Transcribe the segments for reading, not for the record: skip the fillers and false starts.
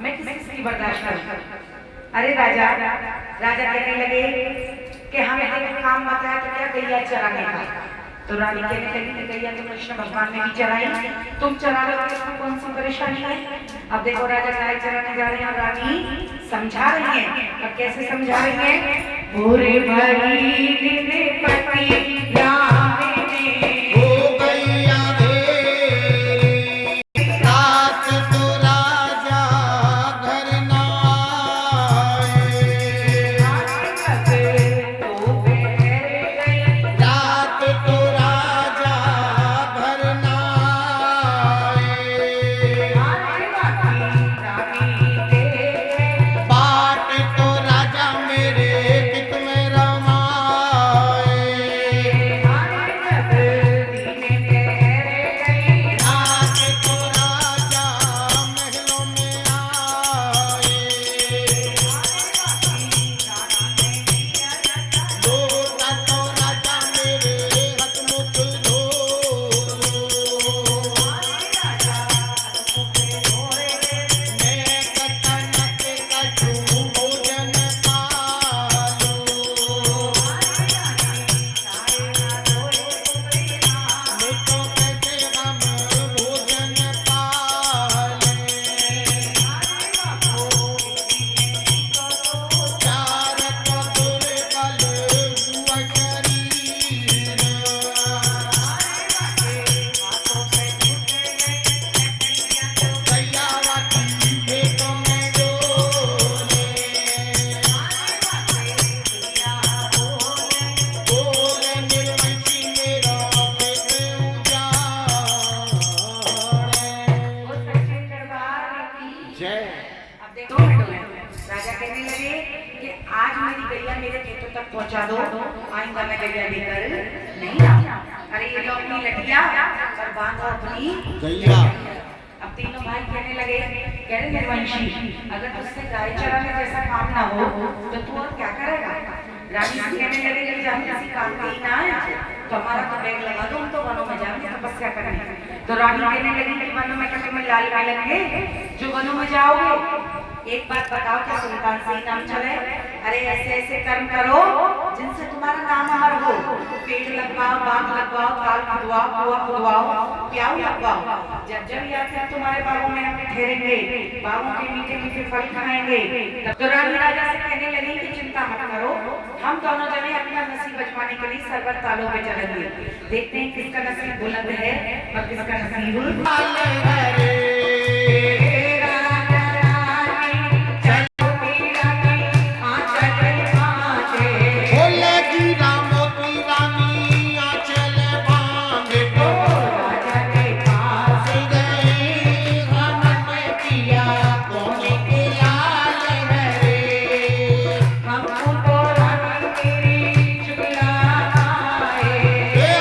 मैं किसी बर्दाश्त कर। अरे राजा कहने लगे कि हमें काम बताया तो क्या गैया चराने का। तो रानी कहने लगी कि गैया तो कृष्ण भगवान ने भी चराई, तुम चरा लो, इसमें कौन सी परेशानी है। अब देखो राजा गाय चराने जा रहे हैं, रानी समझा रही है। अब कैसे समझा रही है? पूरे भरी दिन पति राम पहुंचा दो, आइंदा मैं गैया लेकर नहीं आऊंगा। अरे ये लो अपनी लटिया और बांधो अपनी गैया। अब तीनों भाई कहने लगे, कह रहे निर्वंशी, अगर तुझसे गाय चराने जैसा काम ना हो तो तू और क्या करेगा। रानी कहने लगे कि हम किसी काम के ही ना आए तो हमारा तो बैग लगा दो, हम तो वनों में जाएंगे तपस्या करने। तो रानी कहने लगी कि वनों में क्या तुम्हें लाल लगेंगे, जो वनों में जाओगे एक बात बताओ कि सुल्तान से ही नाम चले। अरे ऐसे ऐसे कर्म करो जिनसे तुम्हारा नाम अमर हो। पेड़ लगवाओ, बाग लगवाओ, ताल खुदवाओ, कुआं खुदवाओ, प्याऊ लगवाओ। जब जब यात्री तुम्हारे बागों में ठहरेंगे, बागों के मीठे मीठे फल खाएंगे। तो रानी राजा से कहने लगी कि चिंता मत करो, हम दोनों जने अपना नसीब बचवाने के लिए सरवर तालों पे चलेंगे। देखते हैं किसका नसीब बुलंद है और किसका नसीब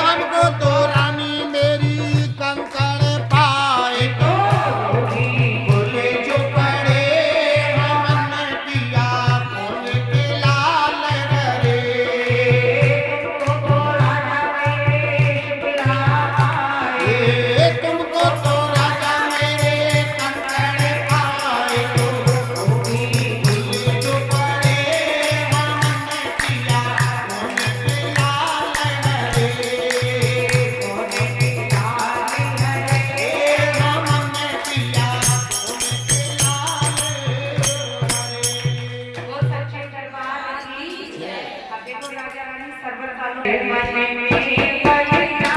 हमको तो रानी मेरी कंकड़ पाए तो सर्वर कालों मन में बलिया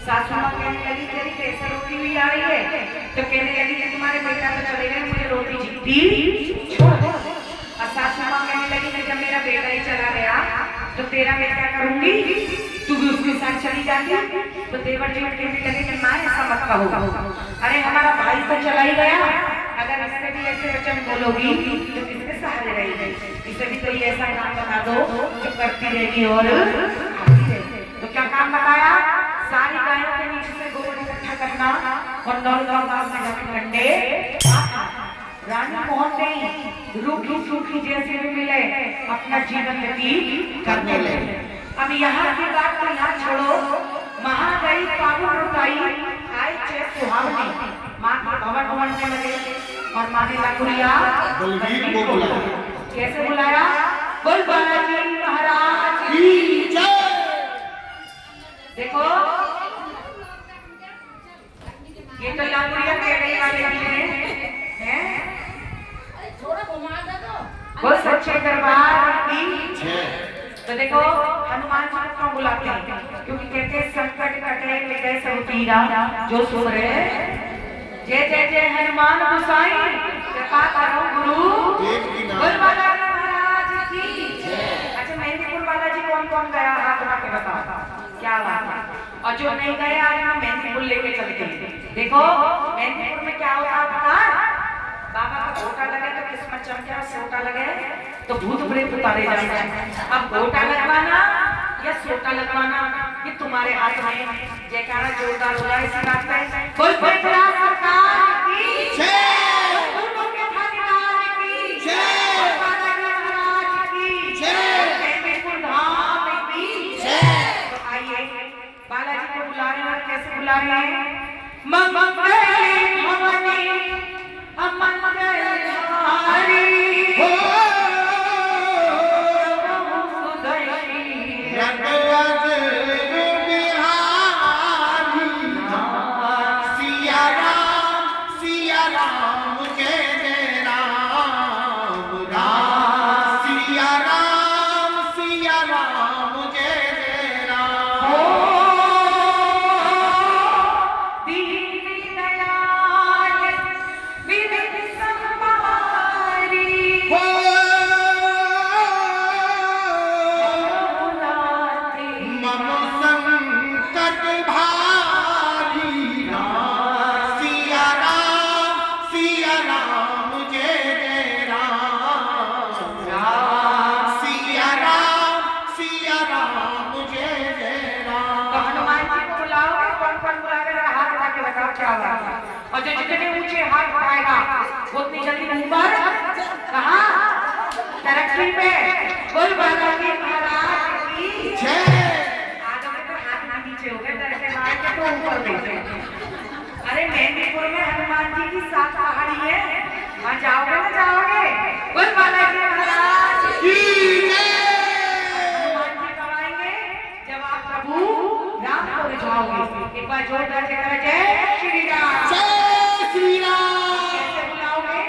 सासू माँ कहने लगी तेरी कैसे रोटी हुई आ रही है, तो कहने लगी कि तुम्हारे बेटा तो चले गए, मुझे रोटी जितनी छोड़। और सासू माँ कहने लगी कि जब मेरा बेटा ही चला गया तो तेरा मैं क्या करूंगी, तू भी उसके साथ चली जाती। तो देवर जी कहने लगे कि माँ ऐसा मत कहो, अरे हमारा भाई तो चला ही गया, अगर इससे भी ऐसे वचन बोलोगी तो किसके सहारे रहेगी, इसे भी कोई ऐसा काम बता दो जो करती रहेगी और खाती रहेगी। तो क्या काम बताया, सारी गायों के नीचे से गोबर इकट्ठा करना और 9 गांव में जाकर कंडे रानी मोहन नहीं रूखी सूखी जैसे भी मिले अपना जीवन व्यतीत करने लगे। अब यहाँ की बात को यहाँ छोड़ो, महागई पागल रुताई आई चेत सुहावनी माँ के भवन भवनने लगे और माँ ने लाकुरिया बलवीर को बुलाया। कैसे बुलाया, बोल बालाजी महाराज की जय। देखो ये तो लाकुरिया कह रही वाले हैं, थोड़ा घुमा दे तो बोल सच्चे दरबार की जय। तो देखो हनुमान जी को क्यों बुलाते हैं, क्योंकि कहते हैं संकट कटे मिटे सब पीरा जो सुमरे जय जय जय हनुमान गोसाई कृपा करो गुरु बोल बालाजी महाराज की जय। अच्छा मेहंदीपुर बालाजी कौन कौन गया हाथ उठा के बताओ, क्या बात है। और जो नहीं गया आज हम मेहंदीपुर लेके चलते हैं। देखो मेहंदीपुर में क्या होता है, बाबा का गोटा लगे तो किस्मत चमके और सोटा लगे तो भूत प्रेत उतारे जाते हैं। अब गोटा लगवाना या सोटा लगवाना ये तुम्हारे हाथ में। जयकारा जोरदार हो जाए इसी बात पे, बोल बेटरा सरकार की जय, बोल के ठगदार की जय, बाबा महाराज की जय, मेहंदीपुर धाम की जय। तो आइए बालाजी को बुला रहे हैं, कैसे बुला रहे हैं, मंगल भवनी मंगल हारी हो और जो जितने ऊंचे हाथ उठाएगा उतनी जल्दी ऊपर कहाँ तरक्की पे। बोल बालाजी महाराज की जय। आज हमें तो हाथ नीचे हो गए, तरक्की मार के तो ऊपर देखे। अरे मेहंदीपुर में हनुमान जी की 7 पहाड़ी है, वहाँ जाओगे ना जाओगे। बोल बालाजी महाराज की जय। हनुमान जी कब आएंगे, जब आप प्रभु राम को रिझाओगे। एक बार जोरदार जय श्री राम, जय श्री राम। कैसे बुलाओगे,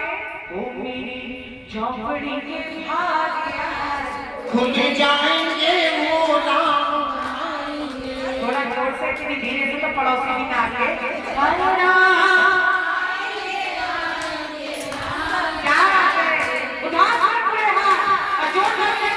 पड़ोसी भी ना आके क्या उदास पड़े हाँ और जो करते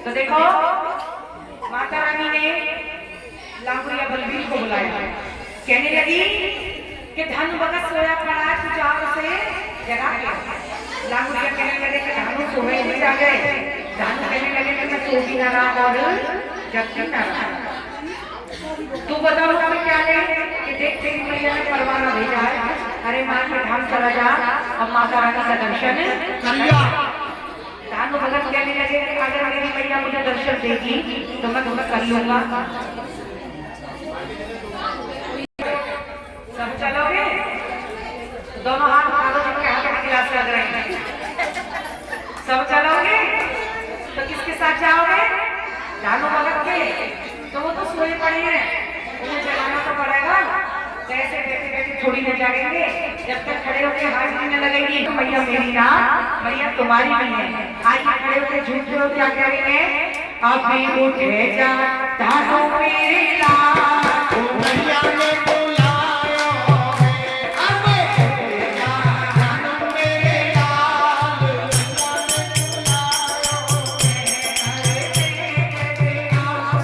तो देखो माता रानी ने लांगुरिया बलबीर को बुलाया, कहने लगी कि धनु भगत सोया पड़ा सुचार से जगा के। लांगुरिया कहने लगे कि धनु सोए नहीं जा गए। धनु कहने लगे कि मैं सो भी ना रहा और जगती ना रहा। तू बताओ हमें क्या है कि देख तेरी मैया ने परवाना भेजा है, अरे माँ के धाम चला जा और माता रानी का दर्शन करिया। धानु भगत कहने लगे अगर मेरी मैया मुझे दर्शन देगी तो मैं तुम्हें कर लूंगा। सब चलोगे? दोनों हाथ कागज के हाथ में गिलास लग रहे हैं। सब चलोगे? तो किसके साथ जाओगे? धानु भगत के। तो वो तो सोए पड़े हैं, उन्हें जगाना तो पड़ेगा। कैसे बैठे बैठे थोड़ी न जागेंगे, जब तक खड़े होकर हाथ में लगेगी तो मैया मेरी ना भैया तुम्हारी भी है। आज खड़े होते झूठ हो क्या करेंगे? अभी उठे जा धानो मेरे लाल भैया ने बुलाया है। अबे उठे जा धानो मेरे लाल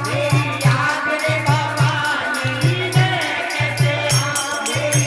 मेरी याद रे भवानी ने कैसे मेरी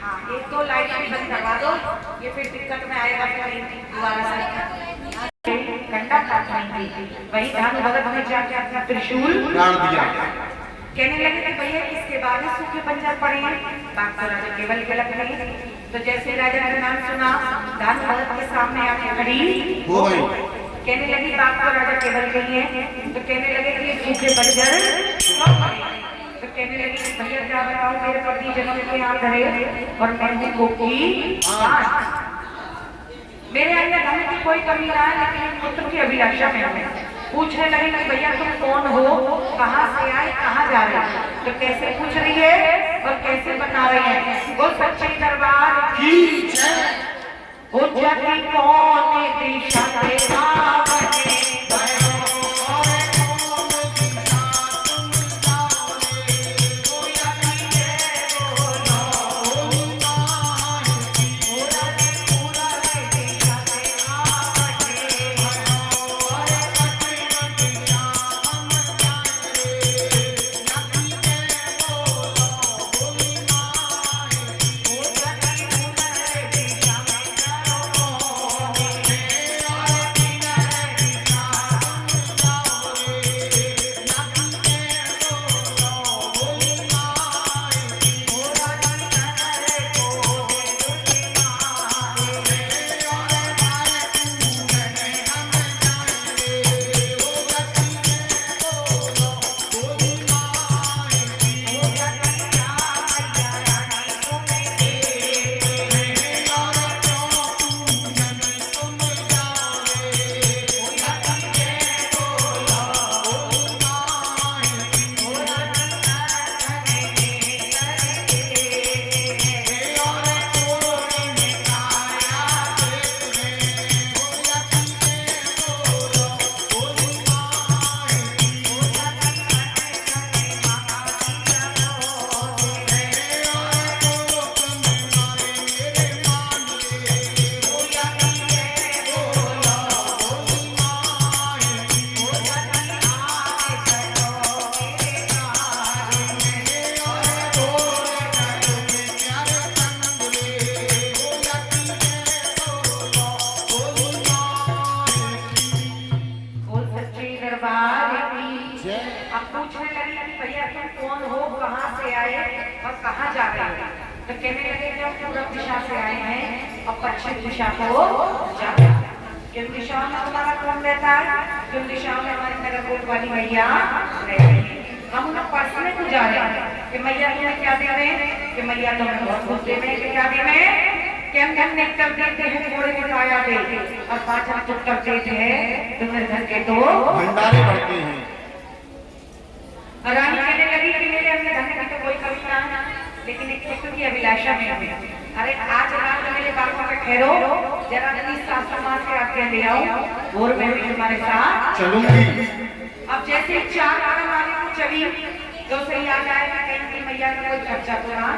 हाँ, एक दो लाइट भी बंद करवा दो, ये फिर दिक्कत में आएगा दोबारा से। कंडा काटवाएंगे, वही धानु भगत ने जाके अपना त्रिशूल गाड़ दिया। कहने लगे कि भैया इसके बाद सूखे बंजर पड़े हैं, बात तो राजा केवल के लग रही। तो जैसे राजा का नाम सुना, धानु भगत के सामने आके खड़ी हो गई। कहने लगी बात तो राजा केवल गई है, तो कहने लगे कि सूखे बंजर क्यों पड़े? तो कहने लगी भैया क्या बताओ, मेरे पति जनों के यहाँ रहे और मैं हूँ गोपी। मेरे अंदर धन की कोई कमी ना है, लेकिन पुत्र की अभिलाषा में हमें पूछने लगे कि भैया तुम कौन हो, कहाँ से आए, कहाँ जा रहे हैं? तो कैसे पूछ रही है और कैसे बता रही है? वो सच्चे दरबार की जय। वो जगी कौन दिशा के आवने पूछने लगी कि भैया तुम कौन हो, कहाँ से आए और कहाँ जा रहे हो? तो कहने लगे कि हम पूर्व दिशा से आए हैं और पश्चिम दिशा को जा रहे हैं। किन दिशाओं में तुम्हारा कौन रहता है? किन दिशाओं में हमारी नगर कोट वाली मैया रहती है। हम उन्हें पर्सनली को जा रहे हैं कि मैया तुम्हें क्या दे रहे हैं, कि मैया तुम्हें बहुत कुछ दे रहे हैं, कि क्या दे रहे हैं, कि हम घर में कर देते हैं थोड़े में आया दे और पाँच हम चुप कर देते हैं तुम्हें घर के तो भंडारे बढ़ते हैं। रानी कहने लगी कि मेरे अपने धन की तो कोई कमी ना है, लेकिन एक पुत्र की अभिलाषा है। अरे आज रात मेरे बाबा का ठहरो, जरा जल्दी सासू माँ से आके ले आओ और मैं भी तुम्हारे साथ चलूंगी। अब जैसे 4 आने वाले को चली तो सही आ जाएगा कहीं की मैया का कोई खर्चा तो ना,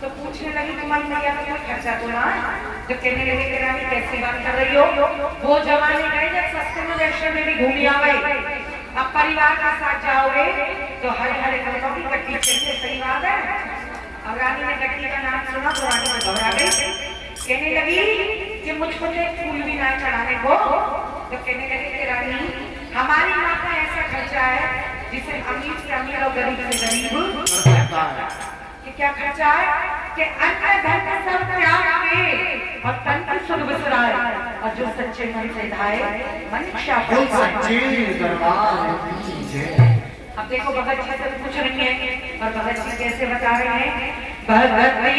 तो पूछने लगी तुम्हारी मैया का कोई खर्चा तो ना। तो कहने लगे कि रानी कैसी बात कर रही हो, वो जमाने गए जब सस्ते में दर्शन में भी घूमी आ गए, अब परिवार के साथ जाओगे तो हरे हरे कपड़ों की गट्टी चलते, सही बात है। अब रानी ने गट्टी का नाम सुना तो रानी में घबरा गई, कहने लगी कि मुझको तो एक फूल भी ना चढ़ाने को। तो कहने लगे कि रानी हमारी माँ का ऐसा खर्चा है जिसे अमीर से अमीर और गरीब से गरीब करता है। कि क्या खर्चा है, कि अन्य धन का सब त्याग के और तन की सुध बिसराए और जो सच्चे मन से धाए मनुष्य कोई सच्चे दरबार की जय। अब देखो भगत जी से पूछ रही है और भगत जी कैसे बता रहे हैं, भगत ने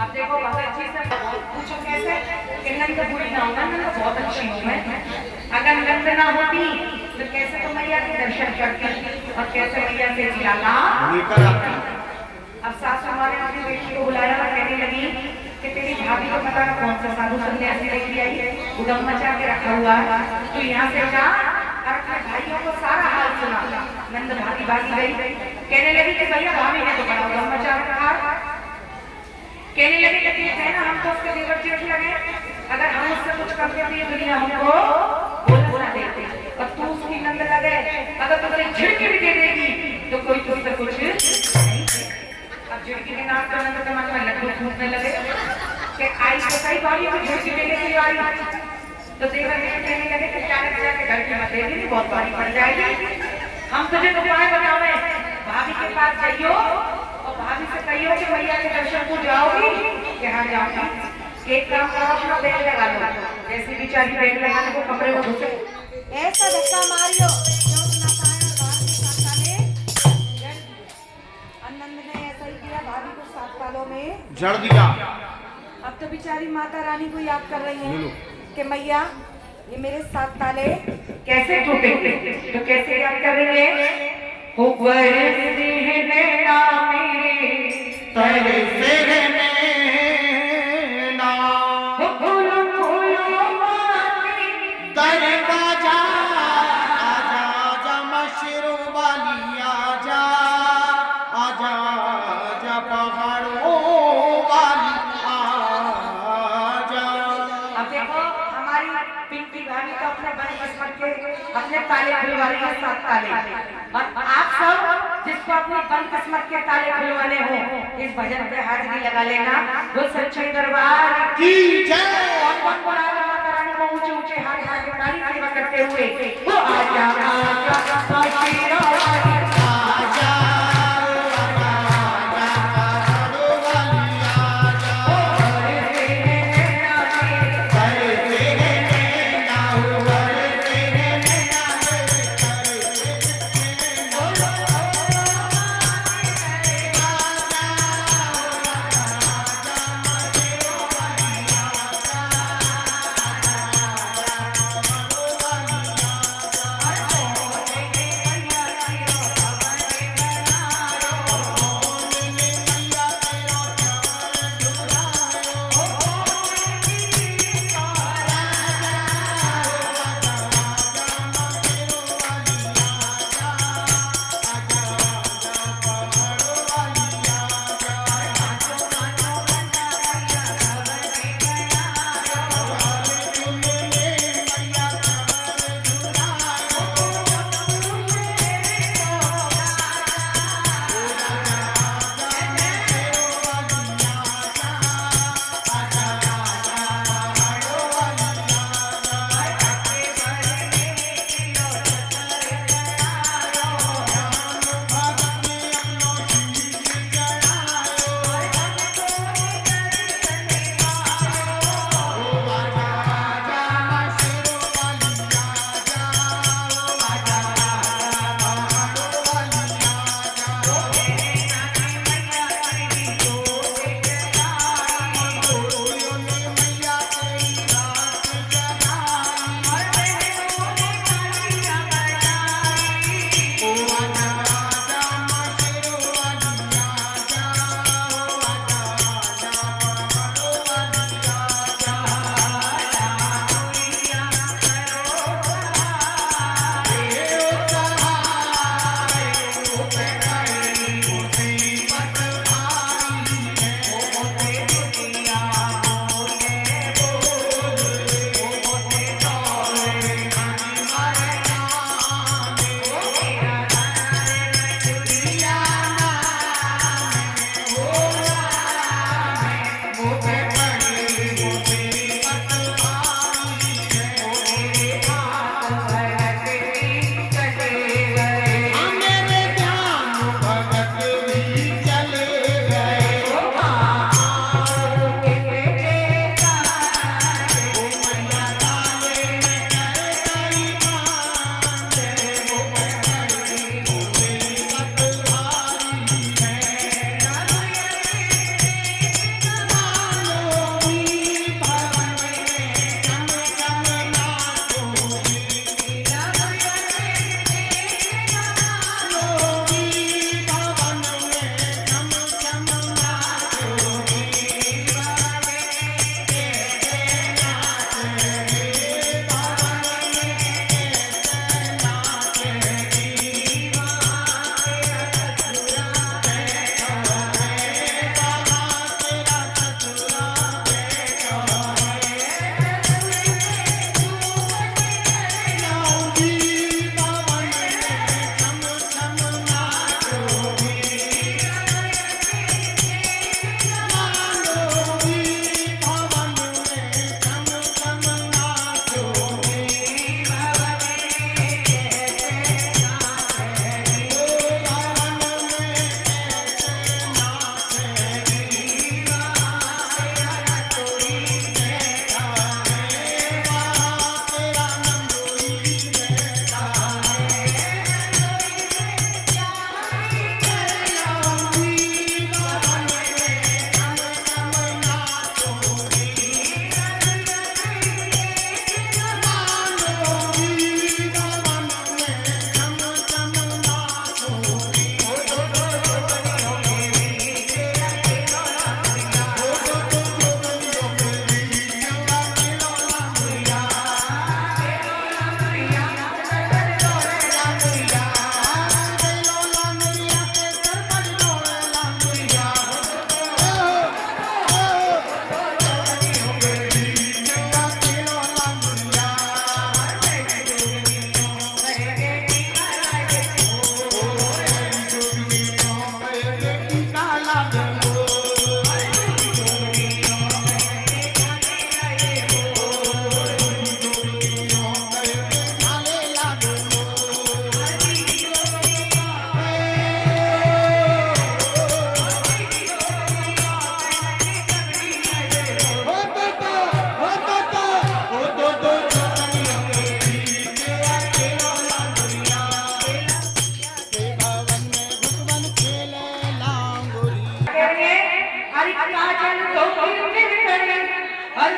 अब देखो भगत जी से पूछो कैसे, कि नंद बुरी ना होगा, नंद बहुत अच्छी हूँ मैं, अगर नंद ना होती तो कैसे तो मैया के दर्शन करती और कैसे मैया से जिलाना लेकर आती। अब सासू माँ ने अपनी बेटी को बुलाया और कहने लगी कि तेरी भाभी को पता ना कौन सा साधु सन्यासी लेके आई, उदम मचा के रखा हुआ है, तो यहाँ से जा और अपने भाइयों को सारा हाल सुना। नंद भाभी भागी गई, कहने लगी कि भैया भाभी ने तो बड़ा उदम मचा रखा। कहने लगे कि है ना हम तो उसके देवर जेठ लगे, अगर हम उससे कुछ करते तो ये दुनिया हमको बोलना देते, और तू उसकी नंद लगे, अगर तुझे झिड़की भी दे देगी तो कोई तुझसे कुछ नहीं। अब झिड़की के नाम पर नंद समाज में लड्डू फूटने लगे कि आई तो कई बारी में झिड़की देने की आई, तो देवर जेठ कहने लगे कि क्या बजा के घर की मत देगी, बहुत बारी पड़ जाएगी, हम तुझे उपाय बतावे, भाभी के पास जाइयो और भाभी से कहियो कि मैया के दर्शन को जाओगी, यहाँ जाऊंगी, एक काम करो अपना बैग लगा लो, जैसे बेचारी बैग लगाने को कमरे में घुसे ऐसा धक्का मारियो जो ना पाए आनंद ने ऐसा ही किया, भाभी को 7 सालों में जड़ दिया। अब तो बेचारी माता रानी को याद कर रही है कि मैया ये मेरे 7 ताले कैसे टूटे, तो कैसे याद कर रही है, हो तेरे से ना फूलो फूलो दरवाजा आजा आजा मशरू वाली आजा आजा आजा पहाड़ों वाली आजा। अब देखो हमारी पिंकी भाभी तो अपने बड़े किस्मत के अपने ताले खुलवा रही है 7 ताले, और आप सब जिस जिसको अपनी बंद किस्मत के ताले खुलवाने हो, इस भजन पे हाजिरी लगा लेना। वो सच्चे दरबार की जय। और कौन बोला है माता रानी को ऊंचे ऊंचे हाथ हाथ जोड़ारी सेवा करते हुए? वो आजा आजा बाशीरा वाली आजा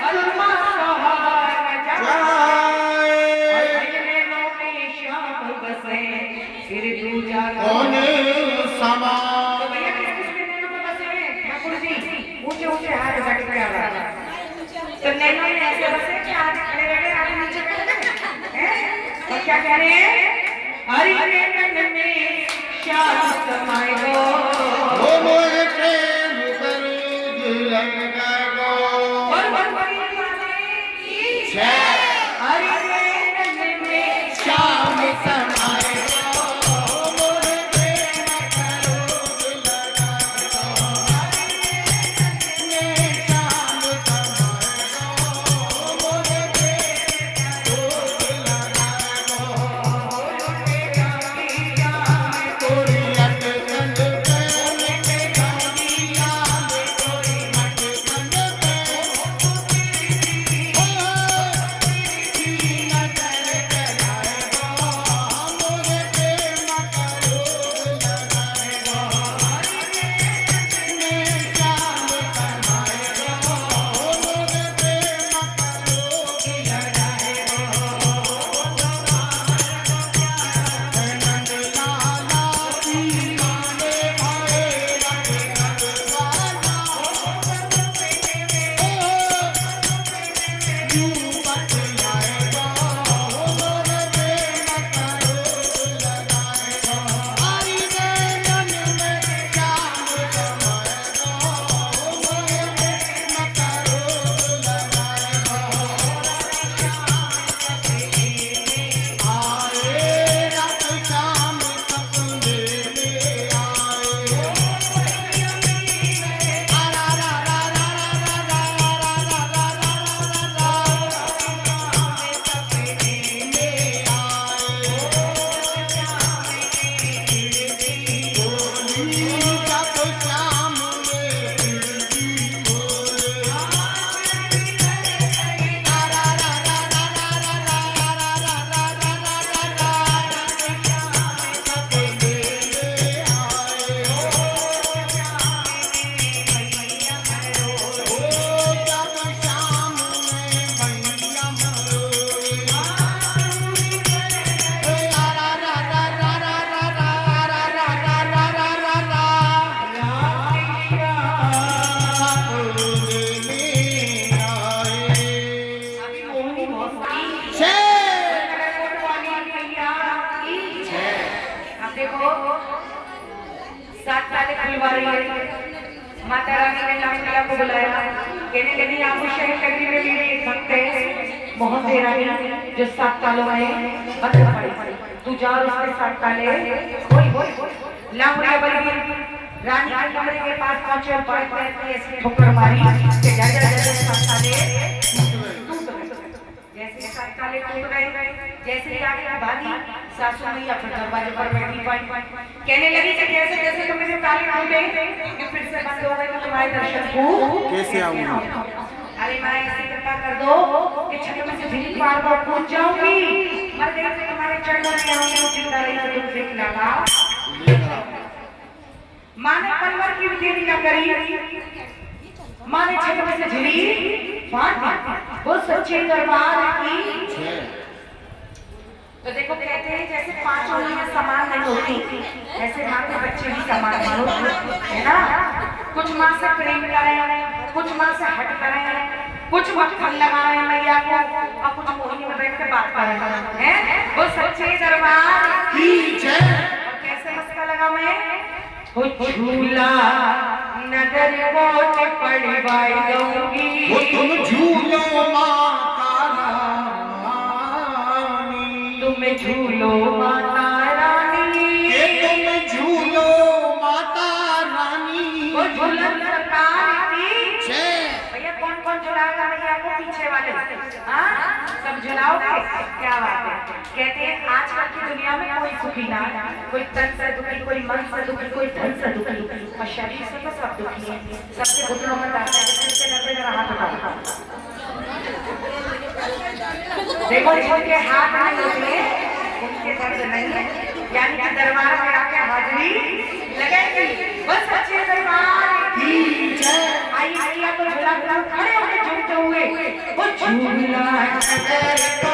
सुरमा सहारा जाए नैनों में श्याम बसे फिर दूजा कौन समा तो भैया किसके नैनों में बसे हैं ठाकुर जी ऊंचे ऊंचे हाथ उठा के आ रहा है तो नैनों में ऐसे बसे कि हाथ खड़े रह गए आगे नीचे बैठ गए हैं और क्या कह रहे हैं हरि नैनन में श्याम समाए गो ओ मोहे प्रेम करो दिलन गो हरि नैनन में श्याम समाए माता रानी ने लाखला को बुलाया कहने लगी आप उस शहर कभी में भी देख सकते हैं मोहन दे रानी जो 7 तालों में बंद पड़ी तू जा उसके 7 ताले होई लाखला बड़ी रानी के कमरे के पास पहुंचे और पड़े ऐसी ठोकर मारी कि जैसे 7 ताले जैसे 7 ताले टूट गए जैसे ही आगे भागी सासू मैया फिर दरवाजे पर बैठी कहने लगी कि जैसे जैसे तुम मेरे ताले टूटे कि फिर से बंद हो गए तो तुम्हारे दर्शन को कैसे आऊंगा अरे माँ ऐसी कृपा कर दो कि छत में से भीड़ पार कर कूद जाऊंगी मर गई तो तुम्हारे चरणों में आऊंगी और जिंदा रही तो तुमसे खिलाना माँ ने पलवर की देरी न करी माँ ने छत में से झिली वो सच्चे दरबार की तो देखो कहते हैं जैसे 5 उंगलियां समान नहीं होती ऐसे माँ के बच्चे भी समान नहीं होते है ना कुछ माँ से प्रेम करें कुछ माँ से हट करें कुछ मक्खन लगाएं मैया को और कुछ मोहिनी में बैठ के बात करें हैं वो सच्चे दरबार की जय और कैसे मस्का लगा मैं झूला नगर कोट पड़वाई दूंगी वो तुम झूलो माता रानी तुम झूलो माता रानी के तुम झूलो माता रानी वो झूलन सरकार की जय भैया कौन कौन झुलाएगा भैया को पीछे वाले हाँ सब झुलाओगे क्या बात है कहते हैं आजकल की दुनिया में कोई सुखी ना कोई तन से दुखी कोई मन से दुखी कोई धन से दुखी और शरीर से तो सब दुखी है सबसे घुटनों में दाता है जिससे नब्बे का हाथ उठाओ देखो जिनके हाथ नहीं होते उनके दर्द नहीं है यानी कि दरबार में आके हाजिरी लगेगी बस सच्चे दरबार की जय आई तो झूला खड़े होकर झूमते हुए झूला नगर को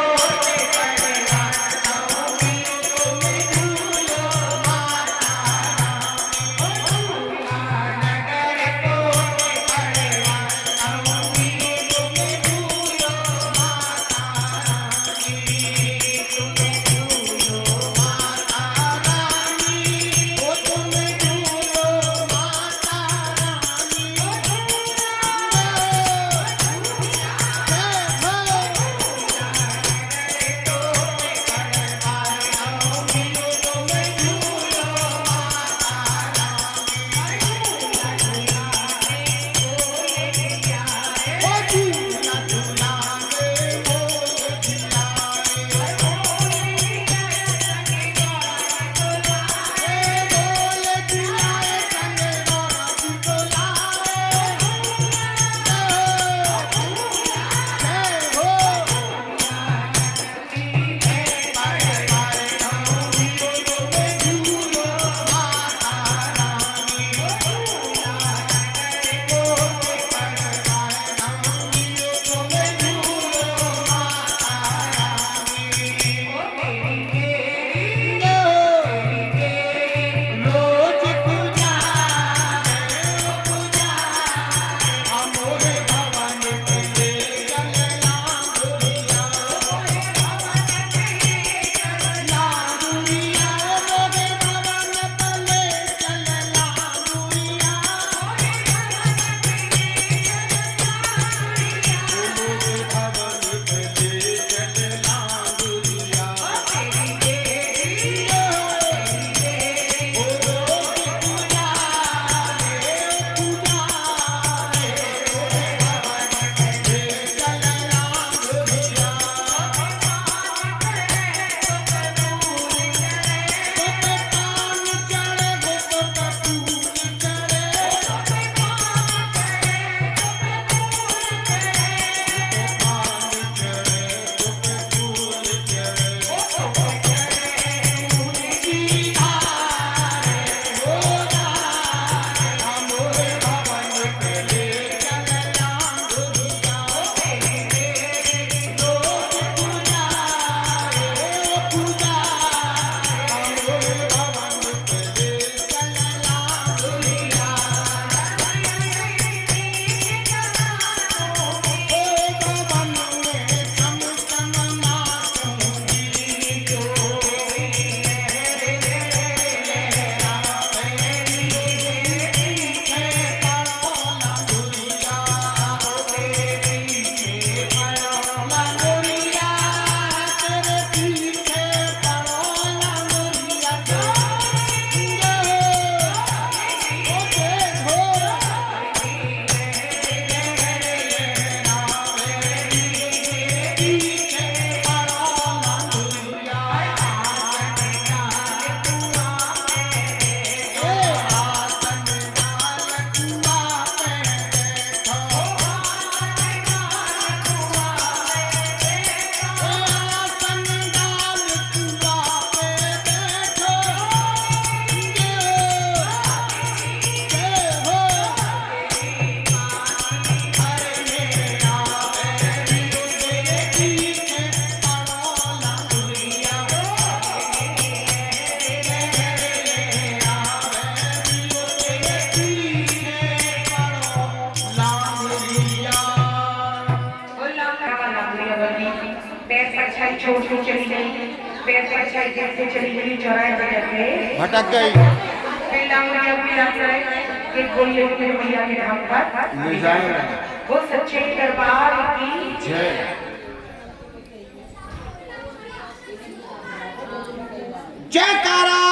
छोड़ के चली गई, पैर पर छाई गिरते चली गई, चौराहे पे जाके भटक गई। फिर लाऊंगा भी आप रहे एक गोली मेरे मैया के धाम पर ले जाएगा। वो सच्चे दरबार की जय। जयकारा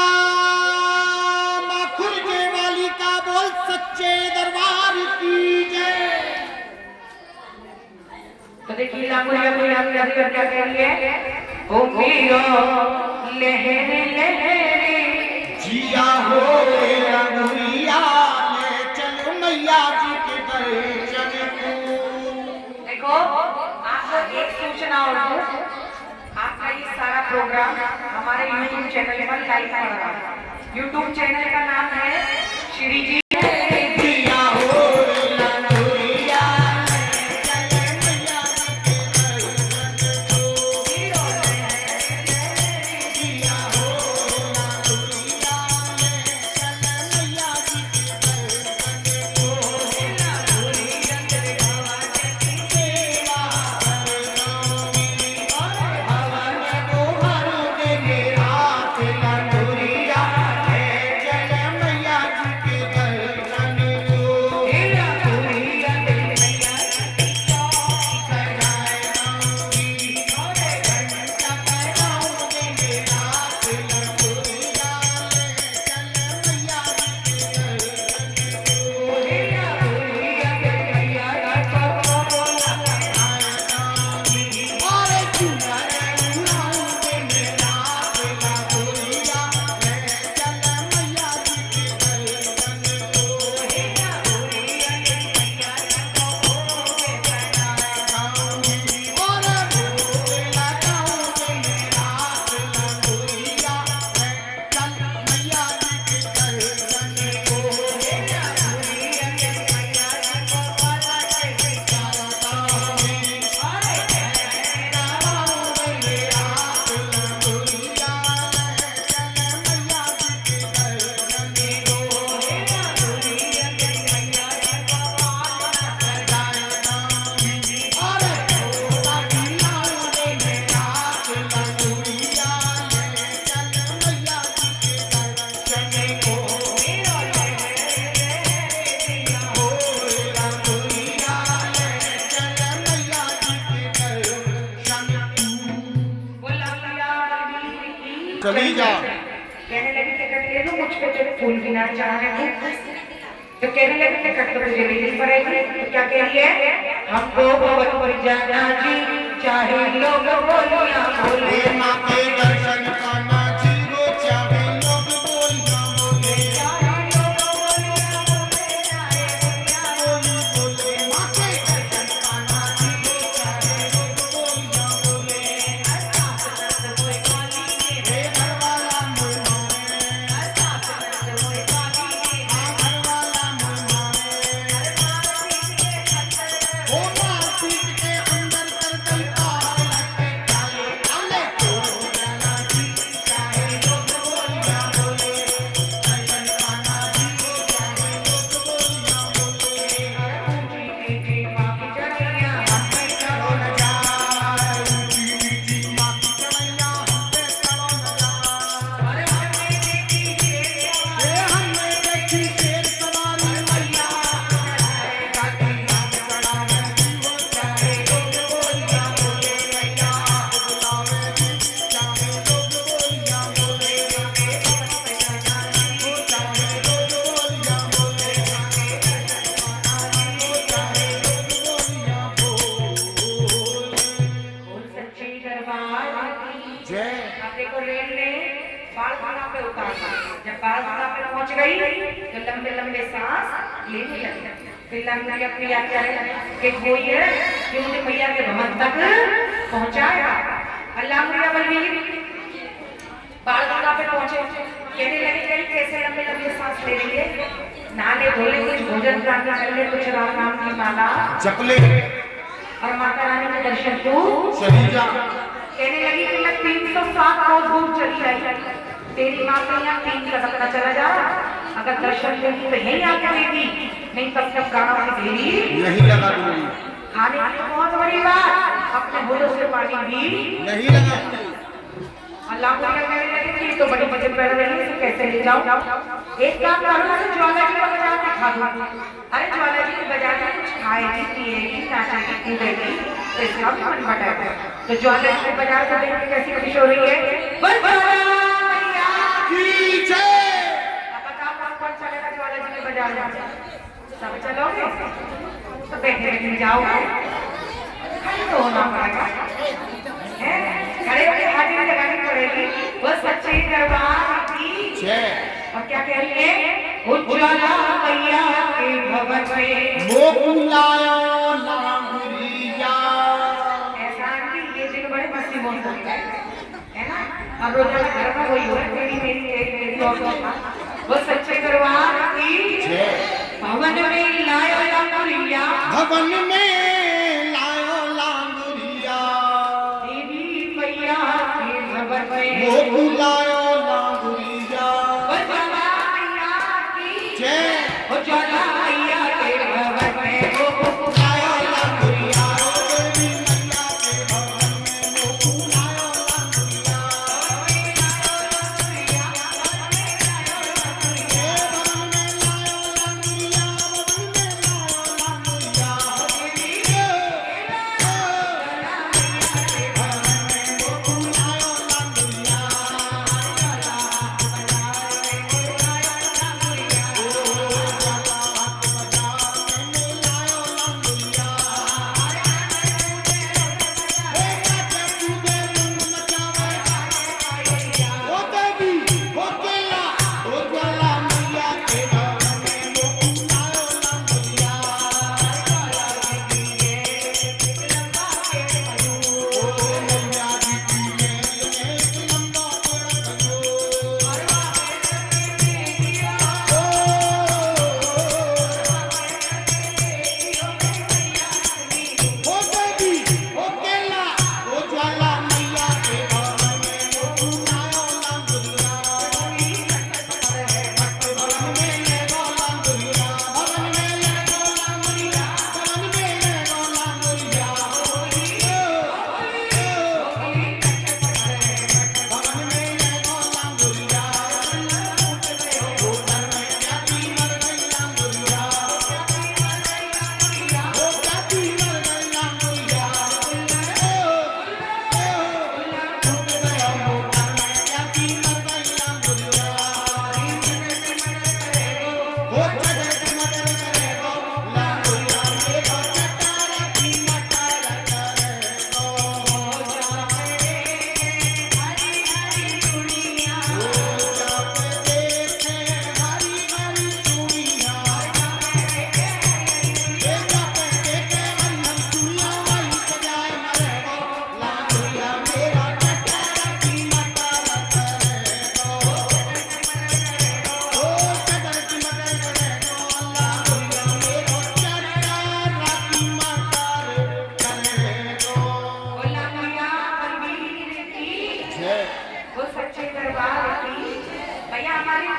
माखुर के वाली का बोल सच्चे दरबार की जय। तो देखिए लाऊंगा भी आप क्या कह रही है, ओ पियो लहरे लहरे जिया हो रे रंगुरिया ले चलो मैया जी के दर्शन को। देखो आपको एक सूचना और दूं, आपका ये सारा प्रोग्राम हमारे YouTube चैनल पर लाइव आ रहा है। YouTube चैनल का नाम है श्री जी जिया हो रे रंगुरिया ले चलो मैया जी के चली जा। कहने लगी टिकट ले लो मुझको तेरे फूल की नाच चढ़ाने को। तो कहने लगी टिकट तो मुझे लेनी पड़ेगी। तो क्या कह रही है, हमको भवन पर जाना जी, चाहे लोग बोलियां बोले, माँ के दर्शन करना जी, वो चाहे लोग बोलियां बोले, चाहे लोग बोलियां बोले, चाहे दुनिया बोली बोले। माँ के दर्शन करना जी, वो चाहे लोग बोलियां बोले। कोई काली के हे घर वाला मोर मारे, कोई काली के घर वाला मोर मारे। ओ माँ सीट के अंदर कर गई पार लगे चाले, चाले तो जाना जी, चाहे लोग बोलियां बोले, दर्शन करना जी, वो चाहे लोग बोलियां बोले। करो न जाए, ऊंची नीची माँ की चढ़ैया हम पे करो न जाए। हे हमने देखी शेर सवारी मैया, काटी नाम चढ़ावे जी, वो चाहे लोग बोलियां बोले, मैया बुलावे जी, चाहे लोग बोलियां बोले, वो चाहे लोग बोलियां बोले, वो चाहे लोग बोलियां बोले। सच्ची दरबार की जय अब देखो रेल ने बालखाना पे उतारा। जब बालखाना पे पहुंच गई तो लंबे लंबे सांस लेने लगी। फिर लंबी अपनी याद करे कि कोई है जो मुझे मैया के भवन तक पहुंचाएगा। अल्लाह मुझे बल्कि बालखाना पे पहुंचे, कहने लगे कि कैसे लंबे लंबे सांस ले रही है, नाले धोले कुछ भोजन प्राप्त कर ले, कुछ राम नाम की माला चपले और माता रानी के दर्शन को चली जा। कहने लगी कि मैं 307 रोज दूर चली आई, तेरी माँ से यहाँ 3 कदम न चला जा, अगर दर्शन देगी तो यही आके देगी, नहीं तब तक गाना की देरी नहीं लगा दूंगी, खाने की तो बहुत बड़ी बात, अपने भूलों से पानी भी नहीं लगा। अल्लाह को कहने लगी कि तो बड़ी बड़ी पैर रही है, कैसे ले जाऊं? एक काम करूंगा तो ज्वाला जी को बाजार में खा दूंगा। अरे ज्वाला जी को बाजार में कुछ खाएगी पिएगी नाचेगी कूदेगी तो इसका भी मन बटेगा। तो ज्वाला जी को बाजार में देख के कैसी खुश हो रही है, बस मैया की जय। अब बताओ कौन चलेगा ज्वाला जी के बाजार में? सब चलोगे तो बैठे बैठे जाओ, खड़े तो होना पड़ेगा, खड़े होकर हाजिरी लगानी पड़ेगी। बस सच्चे दरबार की जय। और क्या कह रही है, उज्ज्वला मैया के भवन में मोकुलायो लांगुरिया। ऐसा कि ये दिन बड़े मस्ती बोल सकते है ना। अब रोजाना घर में वही हो रहा है, मेरी मेरी और वो सच्चे दरबार की जय। भवन में लायो लांगुरिया, भवन में लायो लांगुरिया, देवी मैया के भवन में मोकुलायो लांगुरिया। उज्ज्वला मैया की जय। उज्ज्वला मैया के भवन में मोकुलायो लांगुरिया, देवी मैया के भवन में मोकुलायो लांगुरिया।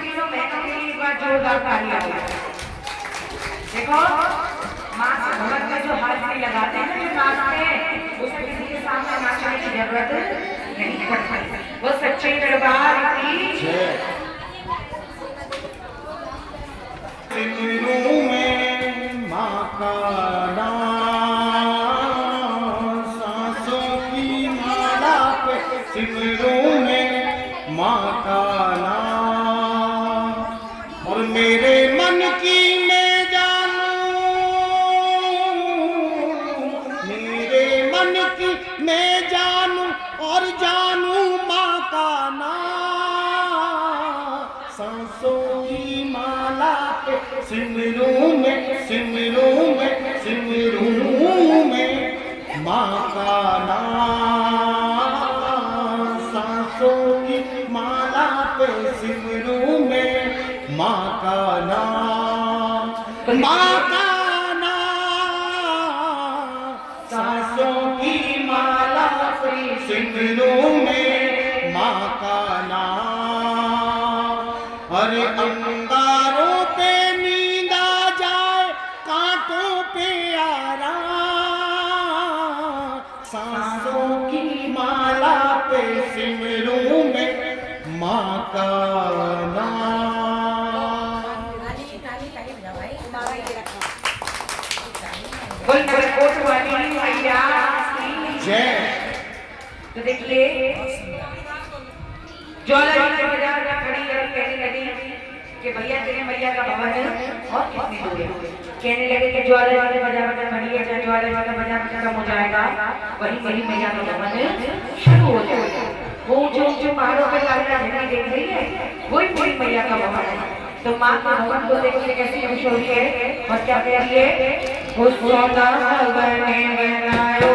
तीनों बहनों के लिए एक बार जोरदार तालियां हो। देखो माँ से भगत में जो हाथ में लगाते हैं ना जो नाचते हैं उसमें किसी के सामने नाचने की जरूरत नहीं पड़ती। वो सच्चे दरबार की सिमरू में माँ का नाम, सांसों की माला पे सिमरू में माँ का नाम, और मेरे मन की मैं जानूं, मेरे मन की मैं जानूं और जानूं माँ का नाम, सांसों की माला पे सिमरू में, सिमरू में, सिमरू में माँ का नाम, सांसों की माला पे सिमरू में माँ का नाम, माँ का नाम, सांसों की माला पे सिमरू में माँ का नाम। अरे अंगारों पे नींद आ जाए, कांटों पे आराम, सांसों की माला पे सिमरू में माँ का नाम। बोल कोट वाली मैया की जय। तो देखिए ज्वाला जी बाजार में खड़ी है, कहने लगी कि भैया तेरे मैया का भवन और कितनी दूर है। कहने लगे कि ज्वाला वाले बाजार में खड़ी है, जहाँ ज्वाला वाला बाजार में खत्म हो जाएगा वहीं वहीं मैया का भवन शुरू हो जाएगा। वो ऊंचे ऊंचे पहाड़ों पर लालिया झंडी देख रही है, वही वही मैया का भवन है। तो माँ के भवन को देख के कैसी खुश हो रही है और क्या कह रही है, उस सौदा बने बनायो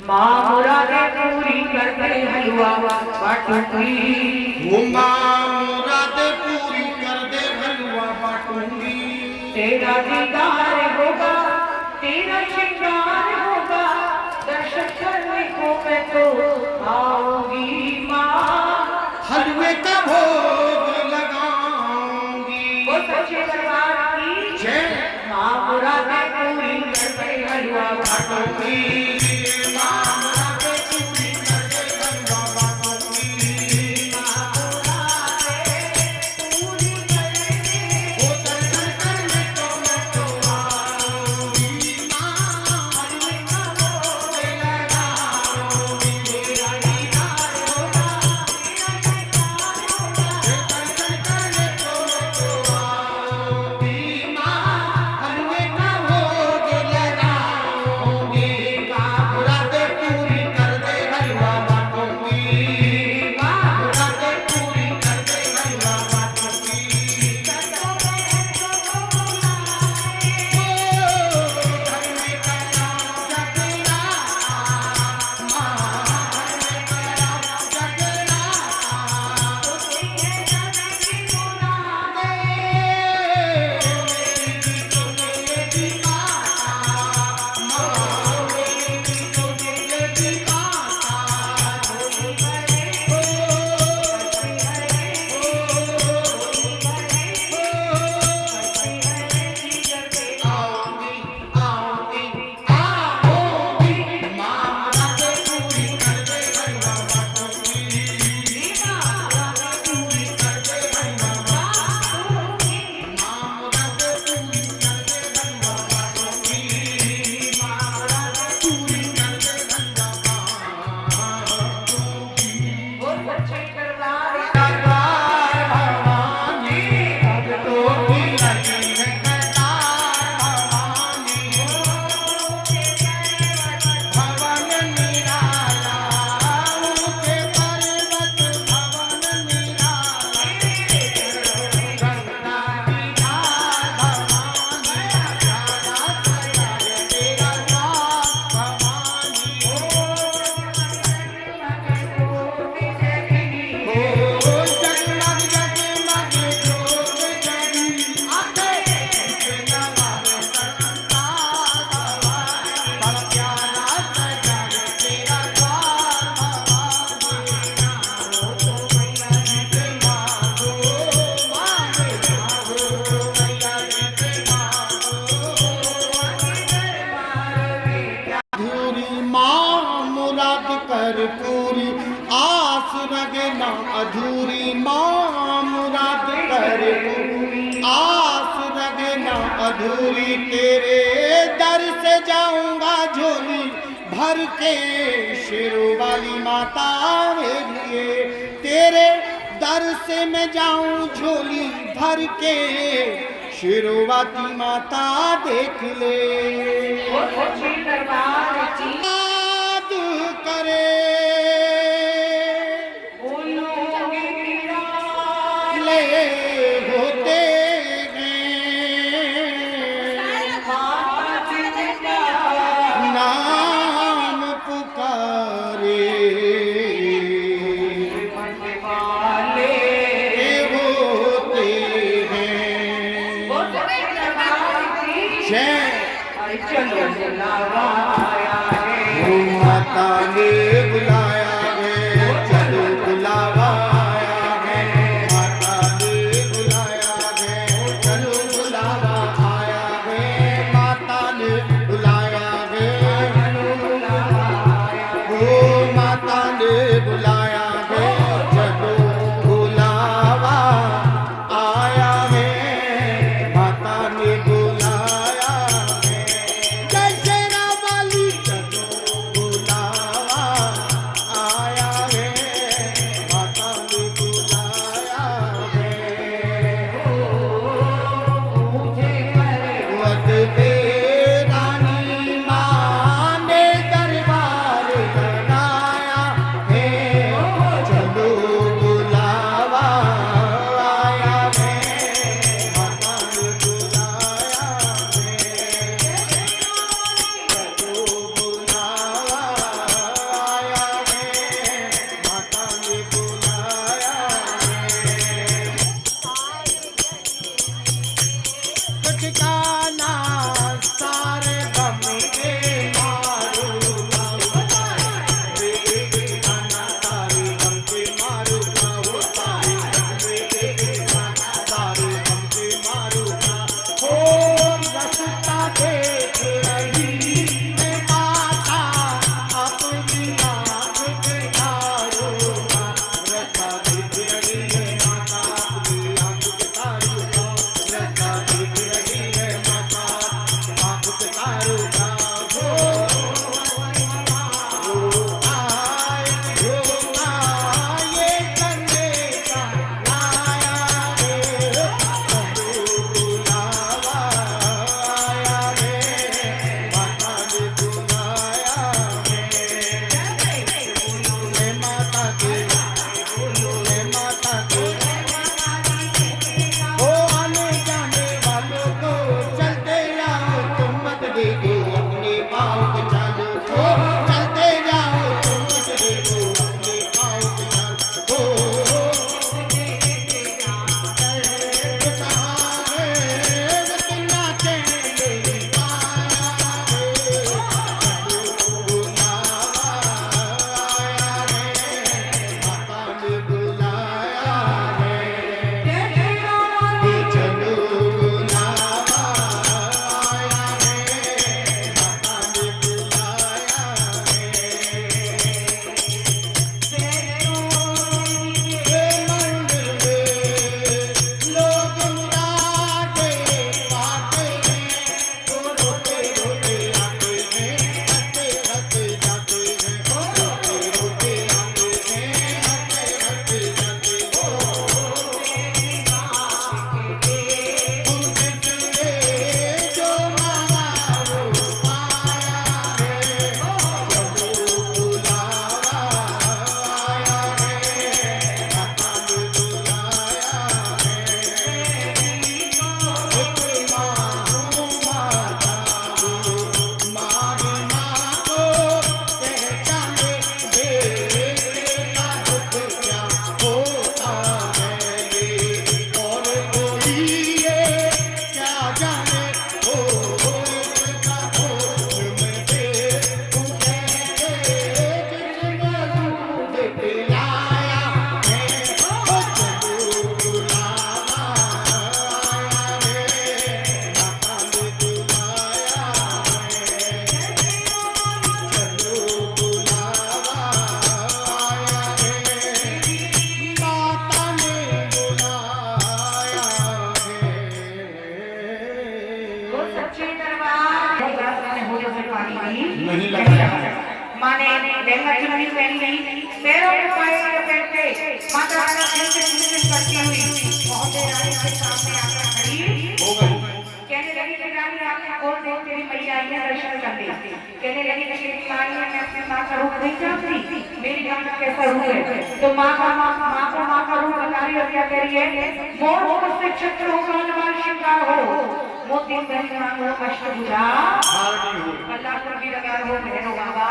माँ मुरादे पूरी कर दे हलवा बाटूंगी, माँ मुरादे पूरी कर दे हलवा बाटूंगी, तेरा तेरा दीदार होगा, तेरा श्रृंगार होगा, दर्शन करने को मैं तो आऊंगी माँ। हलवे का भोग लगाऊंगी। वो सच्चे दरबार की जय। माँ मुरादें पूरी करके हलवा बांटूंगी। माँ मुरादें पूरी करके हलवा बांटूंगी। माँ मुरादें पूरी करके वो दर्शन करने को मैं तो आऊंगी माँ। हलवे का भोग लगाऊंगी। तेरा दीदार होगा, तेरा श्रृंगार होगा, दर्शन करने को मैं तो आऊंगी माँ। हलवे का भोग लगाऊंगी। माँ मुरादें पूरी कर दे हलवा बांटूंगी। माँ मुरादें पूरी कर दे हलवा बांटूंगी। वो सच्चे दरबार अधूरी माँ मुराद कर पूरी आस रगना। अधूरी माँ मुराद कर पूरी आस रगना। अधूरी तेरे दर से जाऊंगा झोली भर के। शेरों वाली माता मेरी तेरे दर से मैं जाऊं झोली भर के। शेरोवाती माता देख ले। वो सच्चे दरबार की याद करे बोलो मेरा ले होते नाम पुकारे वाले होते हैं। वो सच्चे दरबार की जय। अरे चलो बुलावा आया है। ओ माता ने बुलाया है। चलो बुलावा आया है। माता ने बुलाया है। चलो बुलावा आया है। माता ने बुलाया है। ओ माता ने बुलाया है। चलो बुलावा आया है। माता ने बुलाया है। जय शेरा वाली चलो बुलावा भी नहीं लगाया। माँ ने लहंगा चुन्नी पहन ली, पैरों में पायल पहन के माता रानी ऐसे पूजन करती हुई महोदय रानी के सामने आकर खड़ी हो गई। कहने लगी कि रानी आपने और देख तेरी मैया आई है दर्शन कर ले। कहने लगी कि तेरी माँ ने मैं अपनी माँ का रूप नहीं जानती, मेरी माँ का कैसा रूप है। तो माँ का रूप बता रही और क्या कह रही है, मोर से छत्र हो मानवान श्रृंगार हो, मोती महल मांगो अष्टभुजा, अल्लाह को भी लगा हो मेरे बाबा।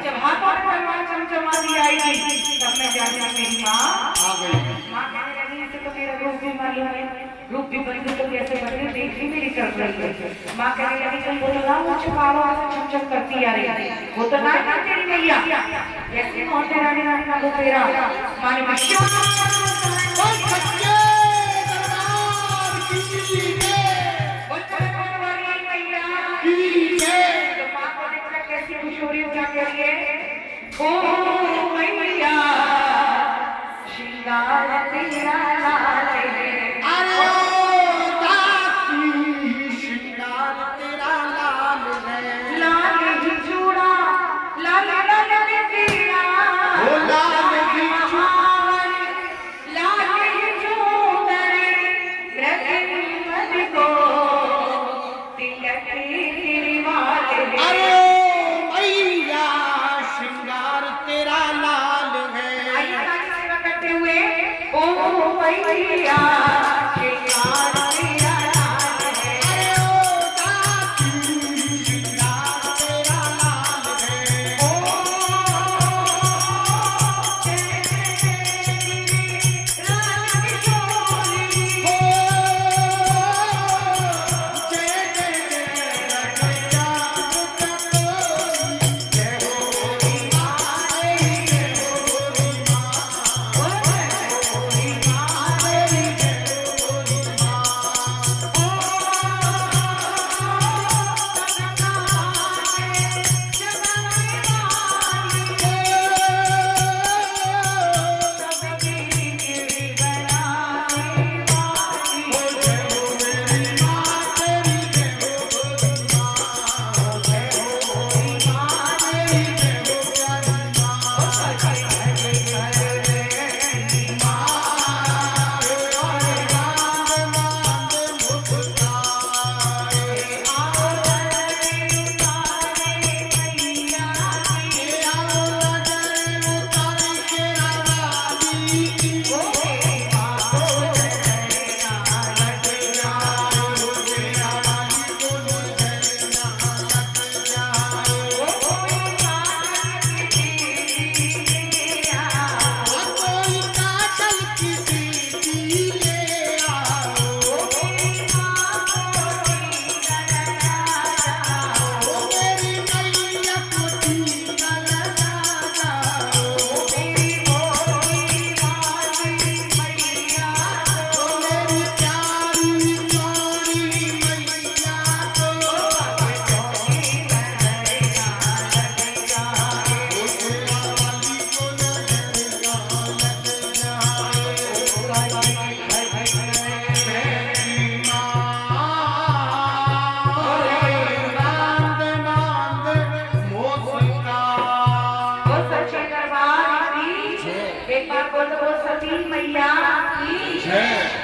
जब हाथों में तलवार चमचमा दी आएगी तब मैं जाने मेरी माँ आ गई। माँ कहने लगी इसे तो मेरा रूप भी मालूम है, रूप भी बदले तो कैसे बदले देख भी मेरी कर रही है। माँ कहने लगी तुम बोलो ना वो छुपाओ चमचम करती आ रही, वो तो ना तेरी मैया ऐसी महोदय रानी का वो तेरा माँ ने ओ मैया श्रृंगार तेरा लाल है, अरे ओ दासी श्रृंगार तेरा लाल है, लाल ही चूड़ा लाल लाल तेरा, ओ लाल ही लाल ही चूड़े रंग को तिलक तेरी वाले। अरे मैया श्रृंगार तेरा लाल है। आइए गाड़ी सेवा करते हुए ओ मैया श्रृंगार तेरा लाल है, अरे ओ दासी श्रृंगार तेरा लाल है,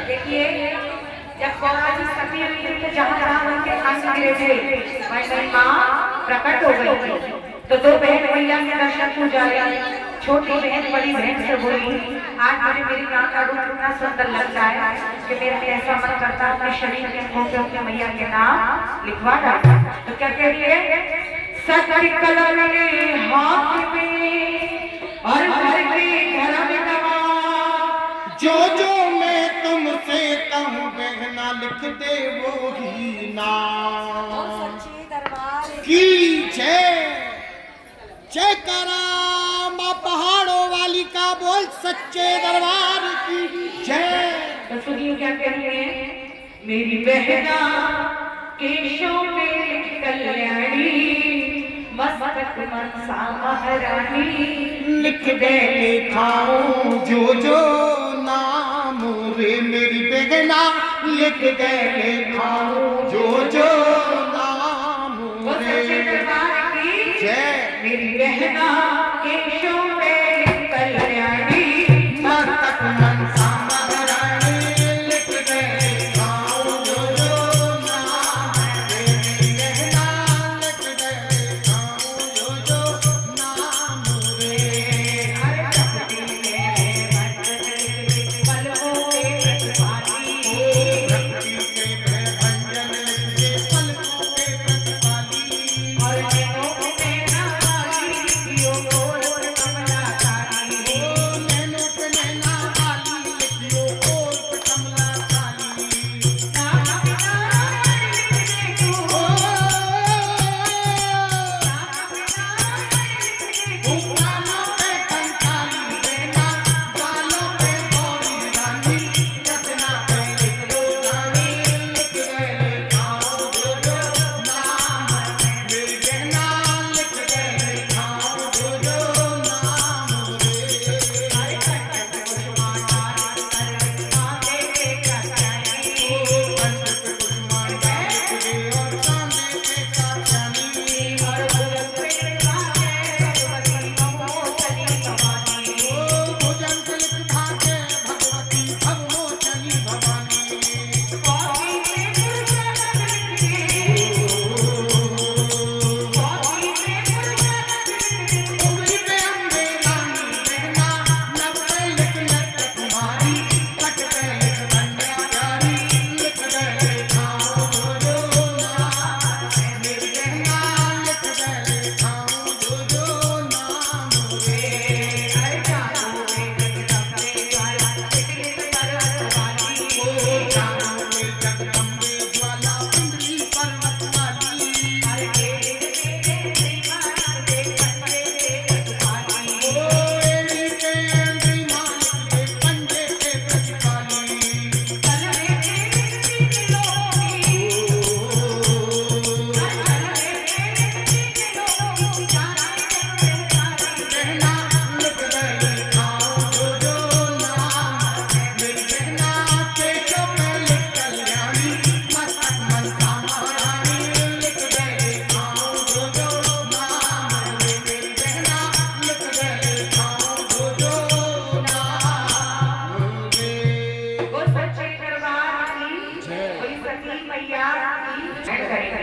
देखिए जब गौरा जी सती हुई थी तो जहाँ जहाँ उनके आंसू गिरे थे वहीं माँ प्रकट हो गई थी। तो दो बहन मैया के दर्शन को जा रही, छोटी बहन बड़ी बहन से बोली आज मुझे मेरी माँ का रूप इतना सुंदर लगता है कि मेरा ऐसा मन करता है अपने शरीर के फोटो के मैया के नाम लिखवा डाला। तो क्या कह रही है, सती कलर हाथ में और घर के घर में दवा, जो मैं तुमसे कहूँ बहना लिख दे वो ही नाम सच्चे दरबार की जय करा माँ पहाड़ों वाली का बोल सच्चे दरबार की जय। तो सुनिए क्या कह रही है, मेरी बहना केशों में लिख कल्याणी मस्तक मनसा महारानी, लिख दे लिखाऊं जो नाम रे मेरी बहना, लिख दे लिखाऊं जो नाम वो सच्चे रे। दरबार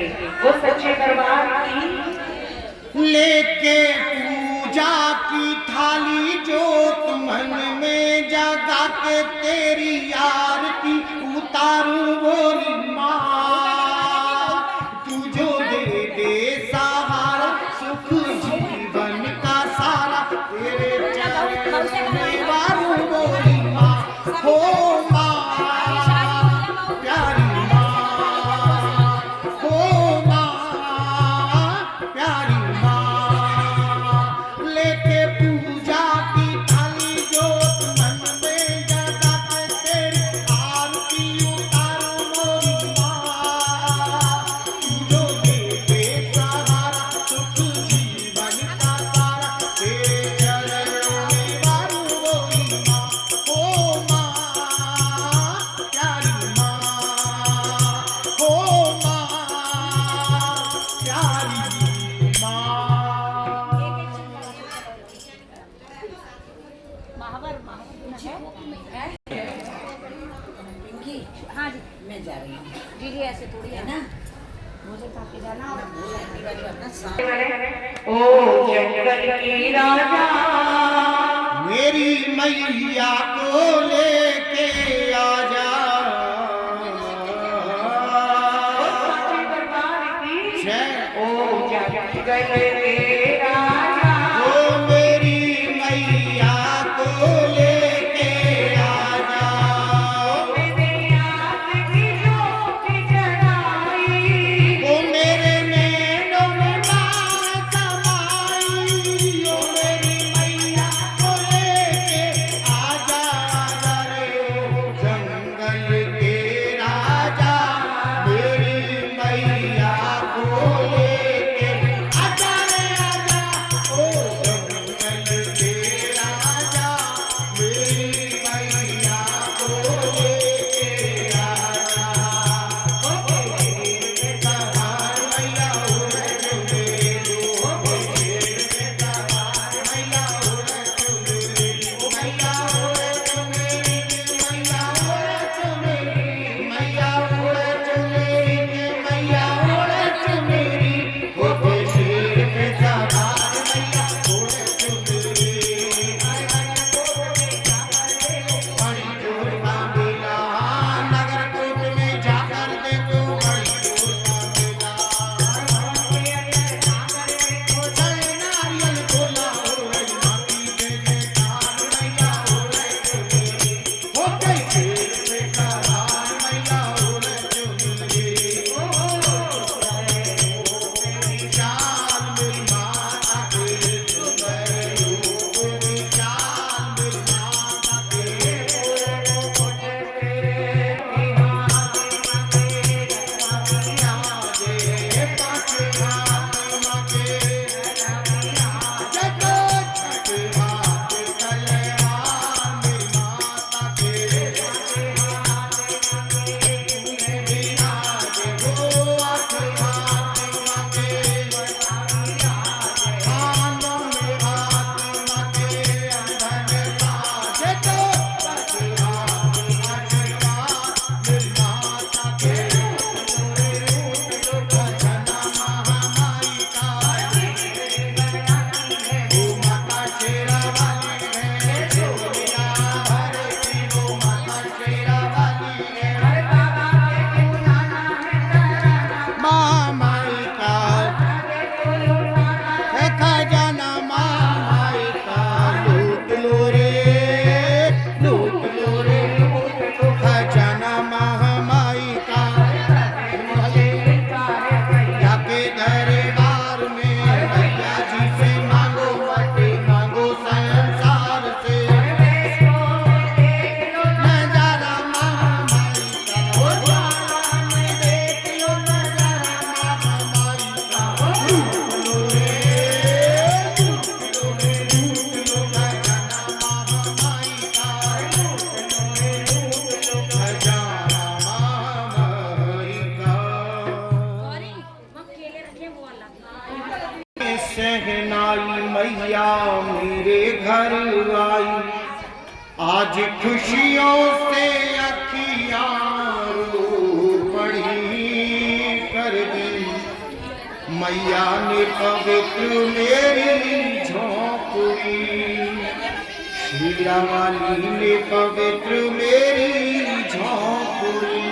सके वो सच्चे दरबार की लेके पूजा की थाली जोत मन में जगा के तेरी आरती उतारूं बोली माँ, तू जो दे दे सहारा सुख जीवन का सारा तेरे चरणों में वारूं बोली माँ, हो माँ प्यारी माँ, हो माँ प्यारी माँ, लेके पूजा की थाली जोत मन में जगा के तेरी आरती उतारूं बोली माँ, तू जो दे दे सहारा सुख जीवन का सारा तेरे चरणों में वारूं बोली माँ, हो माँ प्यारी माँ, हो माँ प्यारी माँ। हाँ जी मैं जा रही हूँ जी जी ऐसे थोड़ी है ना मुझे काफी जाना और अपना साथ ओ जंगल की राजा मेरी मैया को लेके आजा, सच्चे दरबार की जय ओ जंगल के राजा ओ मेरी मैया को लेके आजा, मेरे आस की जोत जलाई ओ मेरे नैनों में बार समाई, ओ मेरी मैया को लेके आजा, आजा रे ओ जंगल के राजा, मेरी मैया को लेके आजा रे आजा, ओ जंगल के राजा, मेरी मैया को लेके आजा, ओ मेरे सवार मैया उड़ चले लो, ओ मेरे सवार मैया उड़ चले लो, मैया उड़ चले, मैया उड़ चले, मैया उड़ चले, मैया उड़ चले, ओ शेर पे सवार मैया उड़ चले, बड़ी जोर का मेला नगर कोट में जाकर देखो, बड़ी जोर का मेला चले नारियल गोला उड़े माटी के जयकार मैया उड़े चले, हो गई शेर पे सवार मैया उड़े चले, चाल मेरी माता के सुंदर रूप, चाल मेरी माता के मामाई का खजाना मामाई का लूट लो रे, लूट लो रे, खजाना महामाई का जाके दरबार में मैया जी से मांगो मत मांगो संसार से नजारा महामाई का, ओ जारा में देख लो नजारा महामाई का, लूट लो रे, लूट लो रे, लूट लो खजाना महामाई का, खजाना महामाई का। सहनाई मैया मेरे घर आई, आज खुशियों से अखियाँ रो पड़ी कर दी, मैया ने पवित्र मेरी झोंपड़ी, शीरा वाली ने पवित्र मेरी झोंपड़ी,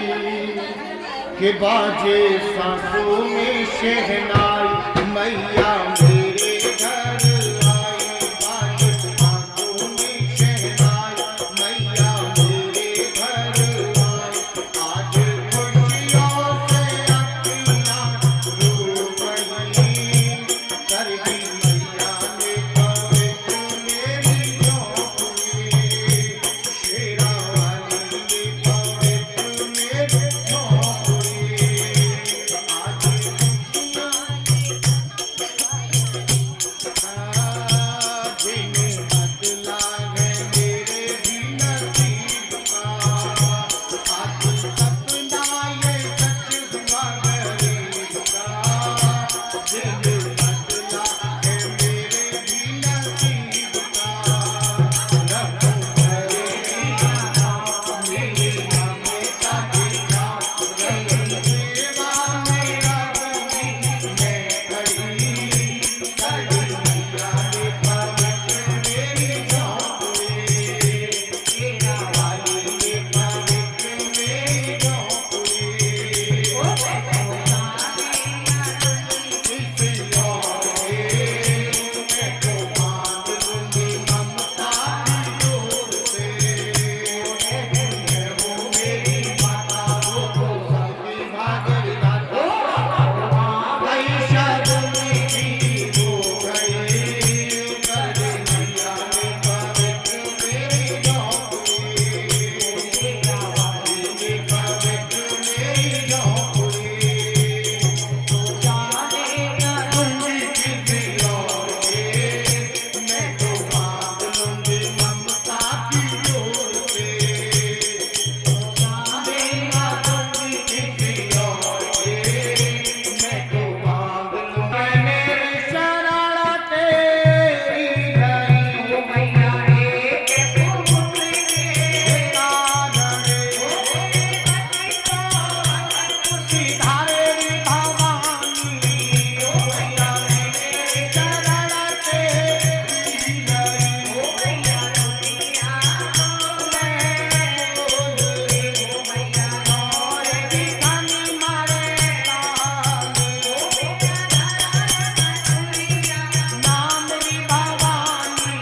के बाजे सांसों में शहनाई मैया मेरे घर आई, बाजे सांसों में शहनाई मैया मेरे घर आई, आज खुशियों से अखियाँ रो गई, कर दी मैया ने पवित्र मेरी झोंपड़ी, शेरा वाली ने पवित्र मेरी झोंपड़ी, आज दिन बदला है मेरे भी नसीब का, आज सपना ये सच हुआ गरीब का, दिन बदला है मेरे भी नसीब का, रहूं मेरी नाम मेरी हमेशा तेरा, रही सेवा मेरा रही मैं खड़ी, खड़ी मैया ने पवित्र मेरी झोंपड़ी, शेरा वाली ने पवित्र मेरी झोंपड़ी, किसी और के मैं तो बांध लूंगी ममता की डोर से, वो मेरी माता वो तो सबकी भागी लाता, गई शर्मिंदी हो गई, कर दी मैया ने पवित्र मेरी झोंपड़ी, शेरा वाली ने पवित्र मेरी झोंपड़ी, तो जाने दूंगी किसी और के मैं तो बांध लूंगी ममता की डोर से, जाने दूंगी किसी और के मैं तो बांध लूंगी, मेरी शरणा तेरी गई मैया रे के पुत्र रे कान रे, सिधारे रे भवानी मैया मेरी शरणा तेरी गई मैया दुनिया बोल रे मैया और दिखानी मारे नाम रे भवानी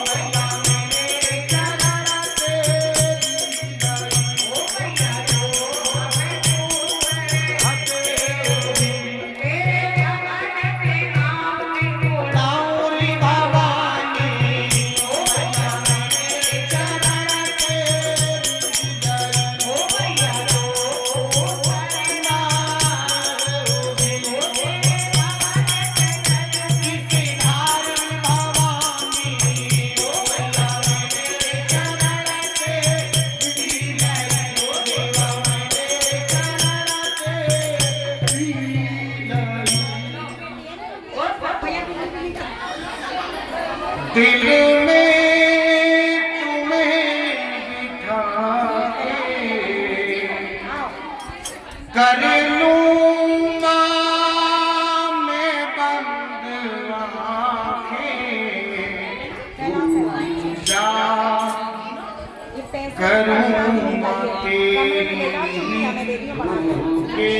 मैया मेरी शरणा तेरी गौरी भवानी मैया मेरे चरण दिल में तुम्हें बिठा के कर लूँगा मैं बंद आँखें, पूजा करूँगा तेरी के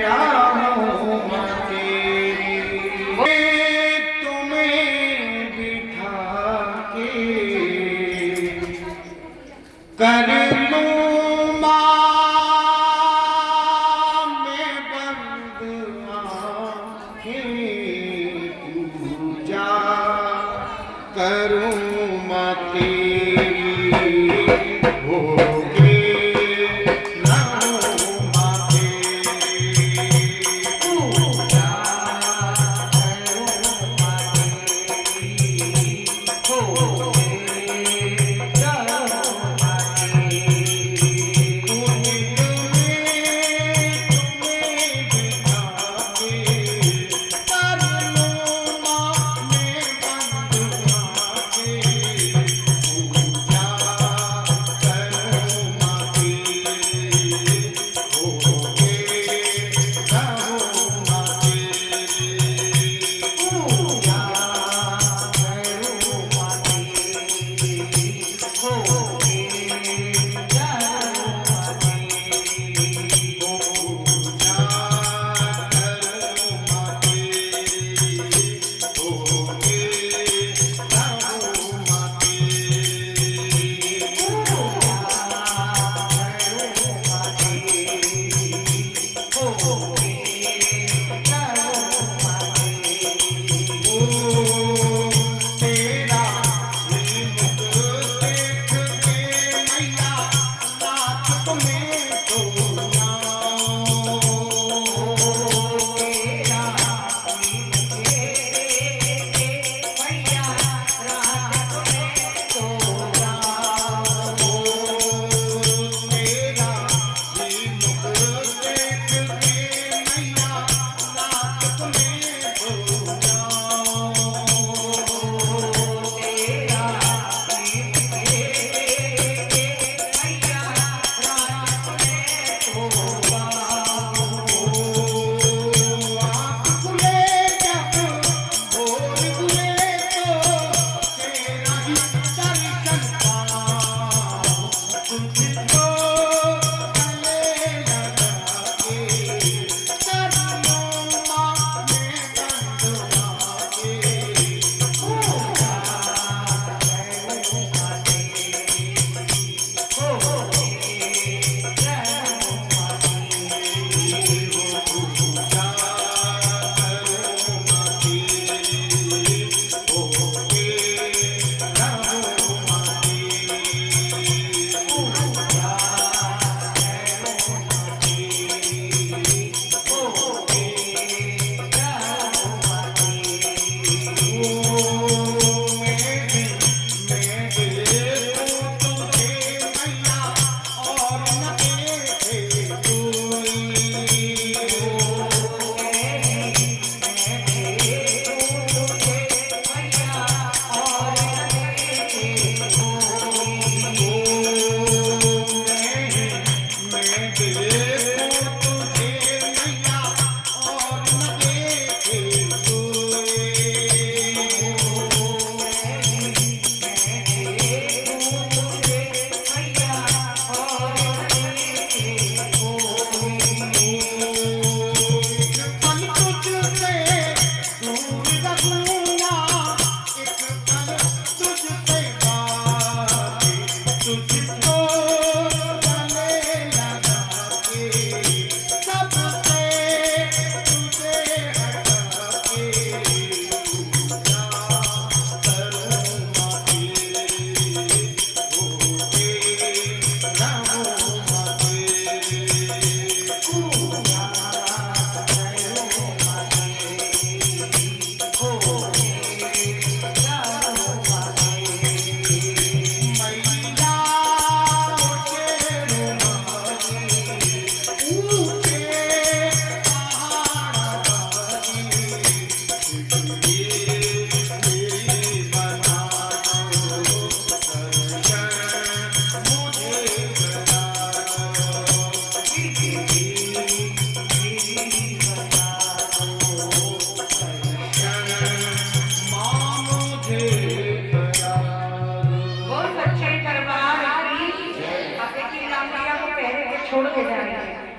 राहों तेरी, तुम्हें बिठा के कर लूँगा मैं बंद आँखें, पूजा करूँगा तेरी होके रहूँगा तेरी, पूजा करूँगा तेरी होके रहूँगा तेरी, तुम्हें बिठा के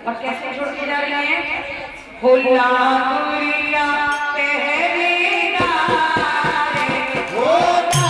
और कैसे छोड़ के जा रही है? होला गुड़िया तेरी नारे होता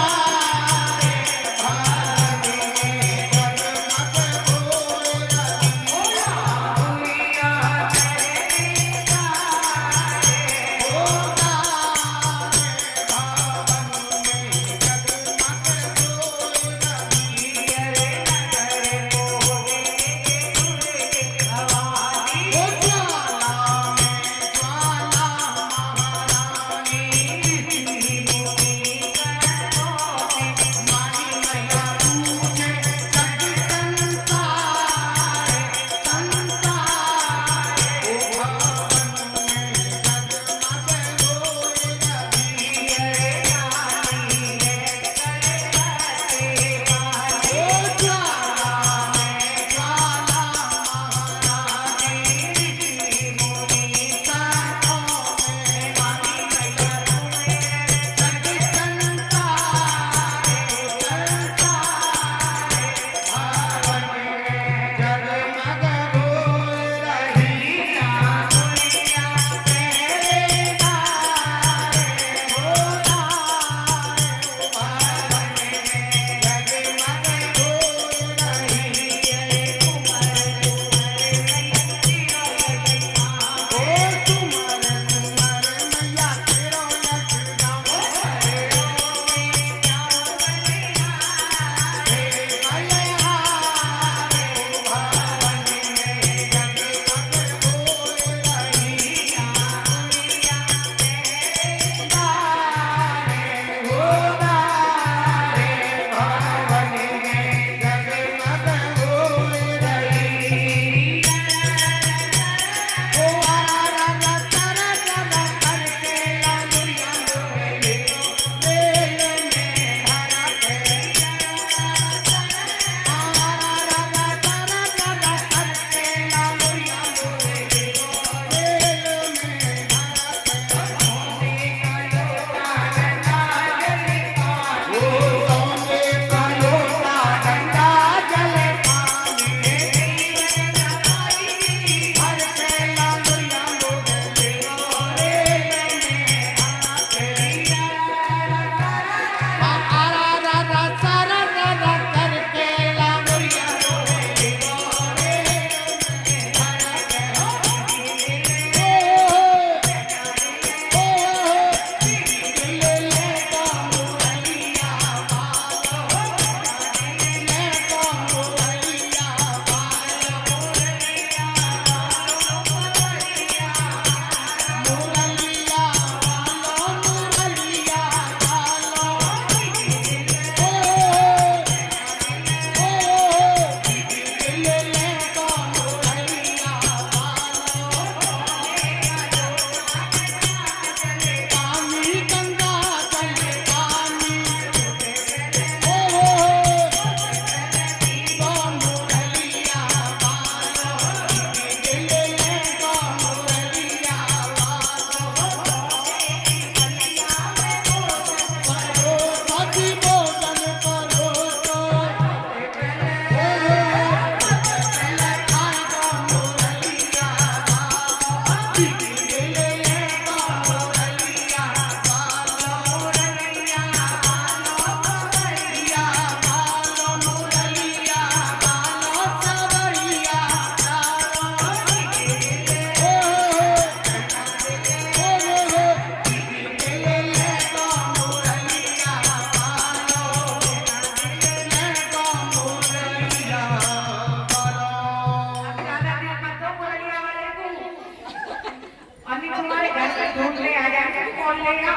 कौन लेगा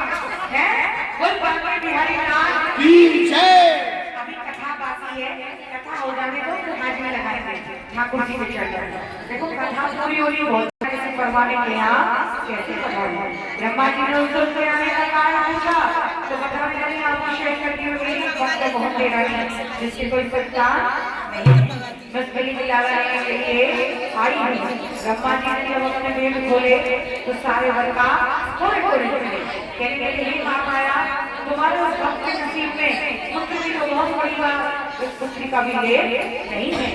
है? बोल बाबा बिहारी लाल पीछे अभी कथा बाकी है, कथा हो जाने दो तो हाथ में लगाएंगे ठाकुर जी को चढ़ जाएगा। देखो कथा पूरी होली बहुत से परवाने के यहाँ कैसे पढ़ाई ब्रह्मा जी ने उसको आने का कारण पूछा तो बता रहे आपको शेयर करती हुई वक्त बहुत दे रही है जिसकी कोई पहचान नहीं, बस बलि दिलाने के लिए आई हुई। ब्रह्मा जी ने जब अपने पेट खोले तो सारे वर का थोड़े थोड़े कहने के लिए काम आया तुम्हारे उस भक्त के नसीब में पुत्र की तो बहुत बड़ी बात, उस पुत्री का भी ले नहीं है।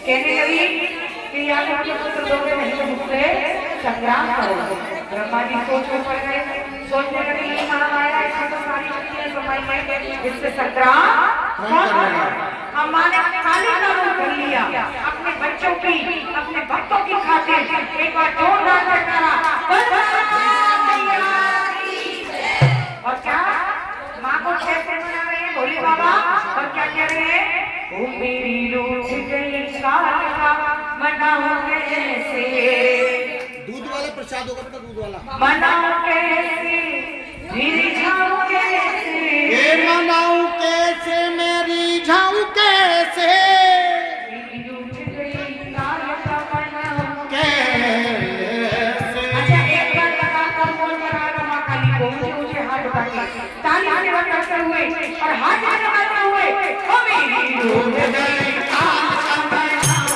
कहने लगी कि या तो पुत्र दोगे नहीं तो मुझसे संग्राम करो। ब्रह्मा जी सोच में पड़ गए, सोचने लगे ये महामाया इसमें तो सारी शक्तियां समाई हैं, इससे संग्राम कौन करेगा। हम माने काली का रूप धर लिया, अपने बच्चों की, अपने भक्तों की खातिर एक बार जोरदार जयकारा। और क्या माँ को कैसे मना रहे हैं भोले बाबा, और क्या कह रहे हैं, ओ मेरी रूठ गई कालिका मनाओ कैसे, दूध वाला प्रसाद होगा बेटा, दूध वाला मनाओ कैसे, रिझाओ कैसे, ये मनाऊं कैसे मैं रिझाऊं कैसे, मेरी रूठ गई कालिका मनाओ कैसे। अच्छा एक बार लगातार बोल कर माँ काली को ऊंचे हाथ उठा के ताली से बजाते हुए और हाथ लगाते हुए, ओ मेरी रूठ गई कालिका मनाओ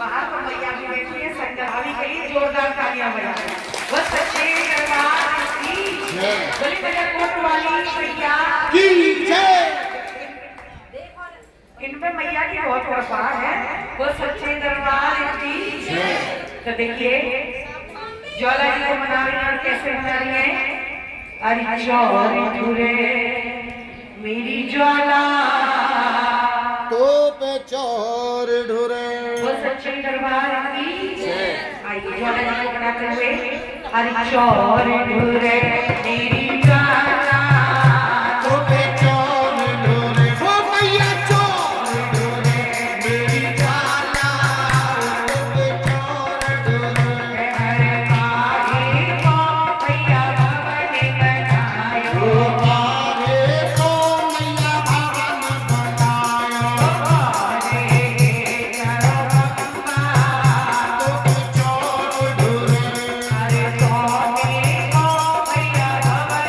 बाहर पर मैया भी बैठी है, संगभावी के लिए जोरदार तालियां बजाएं। वो सच्चे दरबार की बोली बजा कोट वाली मैया की जय। इनमें मैया की बहुत कृपा है, वो सच्चे दरबार की जय। तो देखिए ज्वाला जी को मना रही है, कैसे मना रही है, अरे चौरी धुरे मेरी ज्वाला तो पे चोर ढुरे, वो सच्चे दरबार की जय। आइए ज्वाला जी को मनाते हुए, अरे चौरी धुरे मेरी ज्वाला तो पे चोर ढुरे, वो मैया चोर ढुरे मेरी ज्वाला, तो पे चोर ढुरे। हरे माही को भैया भवन बनायो, ओ मारे को मैया भवन बनायो, हरे करो अम्मा तो पे चोर ढुरे। हरे स्वामी को भैया भवन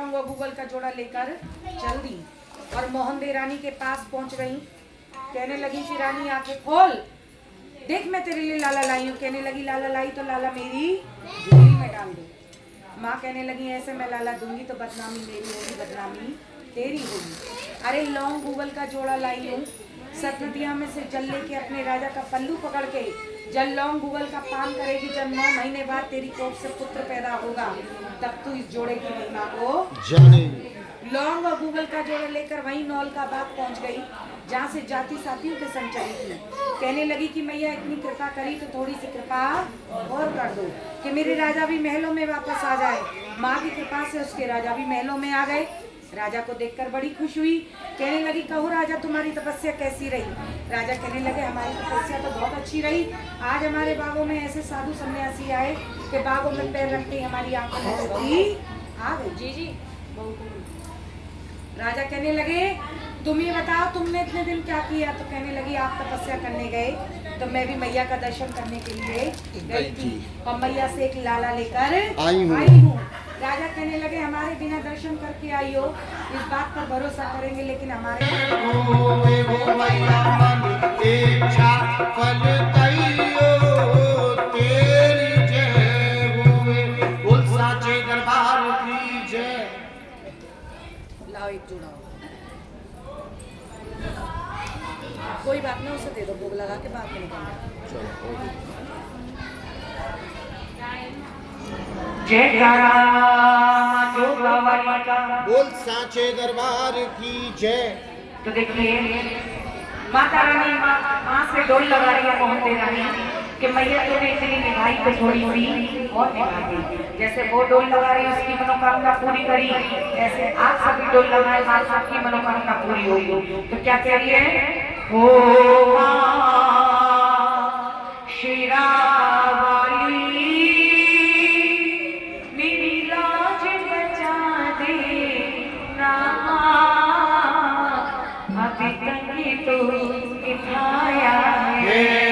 लौंग और गूगल का जोड़ा लेकर चल दी और मोहन दे रानी के पास पहुंच गई। कहने लगी कि रानी आंखें खोल, देख मैं तेरे लिए लाला लाई हूँ। कहने लगी लाला लाई तो लाला मेरी झोली में डाल दो। माँ कहने लगी ऐसे मैं लाला दूंगी तो बदनामी मेरी होगी, बदनामी तेरी होगी। अरे लौंग गूगल का जोड़ा लाई हूँ, सतनदिया में से जल लेके अपने राजा का पल्लू पकड़ के जल लौंग गूगल का पान करेगी। जब 9 महीने बाद तेरी कोख से पुत्र पैदा होगा तब तू इस जोड़े की महिमा को जाने। लौंग और गूगल का जोड़ा लेकर वहीं नौल का बाग पहुंच गई जहाँ से जाति साथियों के संग चली थी। कहने लगी कि मैया इतनी कृपा करी तो थोड़ी सी कृपा और कर दो कि मेरे राजा भी महलों में वापस आ जाए। माँ की कृपा से उसके राजा भी महलों में आ गए। राजा को देखकर बड़ी खुश हुई। कहने लगी कहो राजा तुम्हारी तपस्या कैसी रही। राजा कहने लगे हमारी तपस्या तो बहुत अच्छी रही। आज हमारे बागों में ऐसे साधु सन्यासी आए कि बागों में पैर रखते ही हमारी आंखों में ज्योति आ गई। जी राजा कहने लगे तुम ये बताओ तुमने इतने दिन क्या किया। तो कहने लगी आप तपस्या करने गए तो मैं भी मैया का दर्शन करने के लिए गई थी और मैया से एक लाला लेकर आई हूँ। राजा कहने लगे हमारे बिना दर्शन करके आई हो इस बात पर भरोसा करेंगे लेकिन हमारे इच्छा फल तेरी जय हुए बोल साचे दरबार की जय। लाओ एक जोड़ा कोई बात नहीं उसे दे दो भोग लगा के बाद में निकाल। बोल साचे दरबार की जय। तो देखिए माता रानी माँ से डोल लगा रही है मोहन दे रानी कि मैया तूने इतनी निभाई तो थोड़ी सी और निभा दी। जैसे वो डोल लगा रही उसकी मनोकामना पूरी करी ऐसे आप सभी डोल लगाए माँ की मनोकामना पूरी होगी। तो क्या कह रही है ओ शिरा हे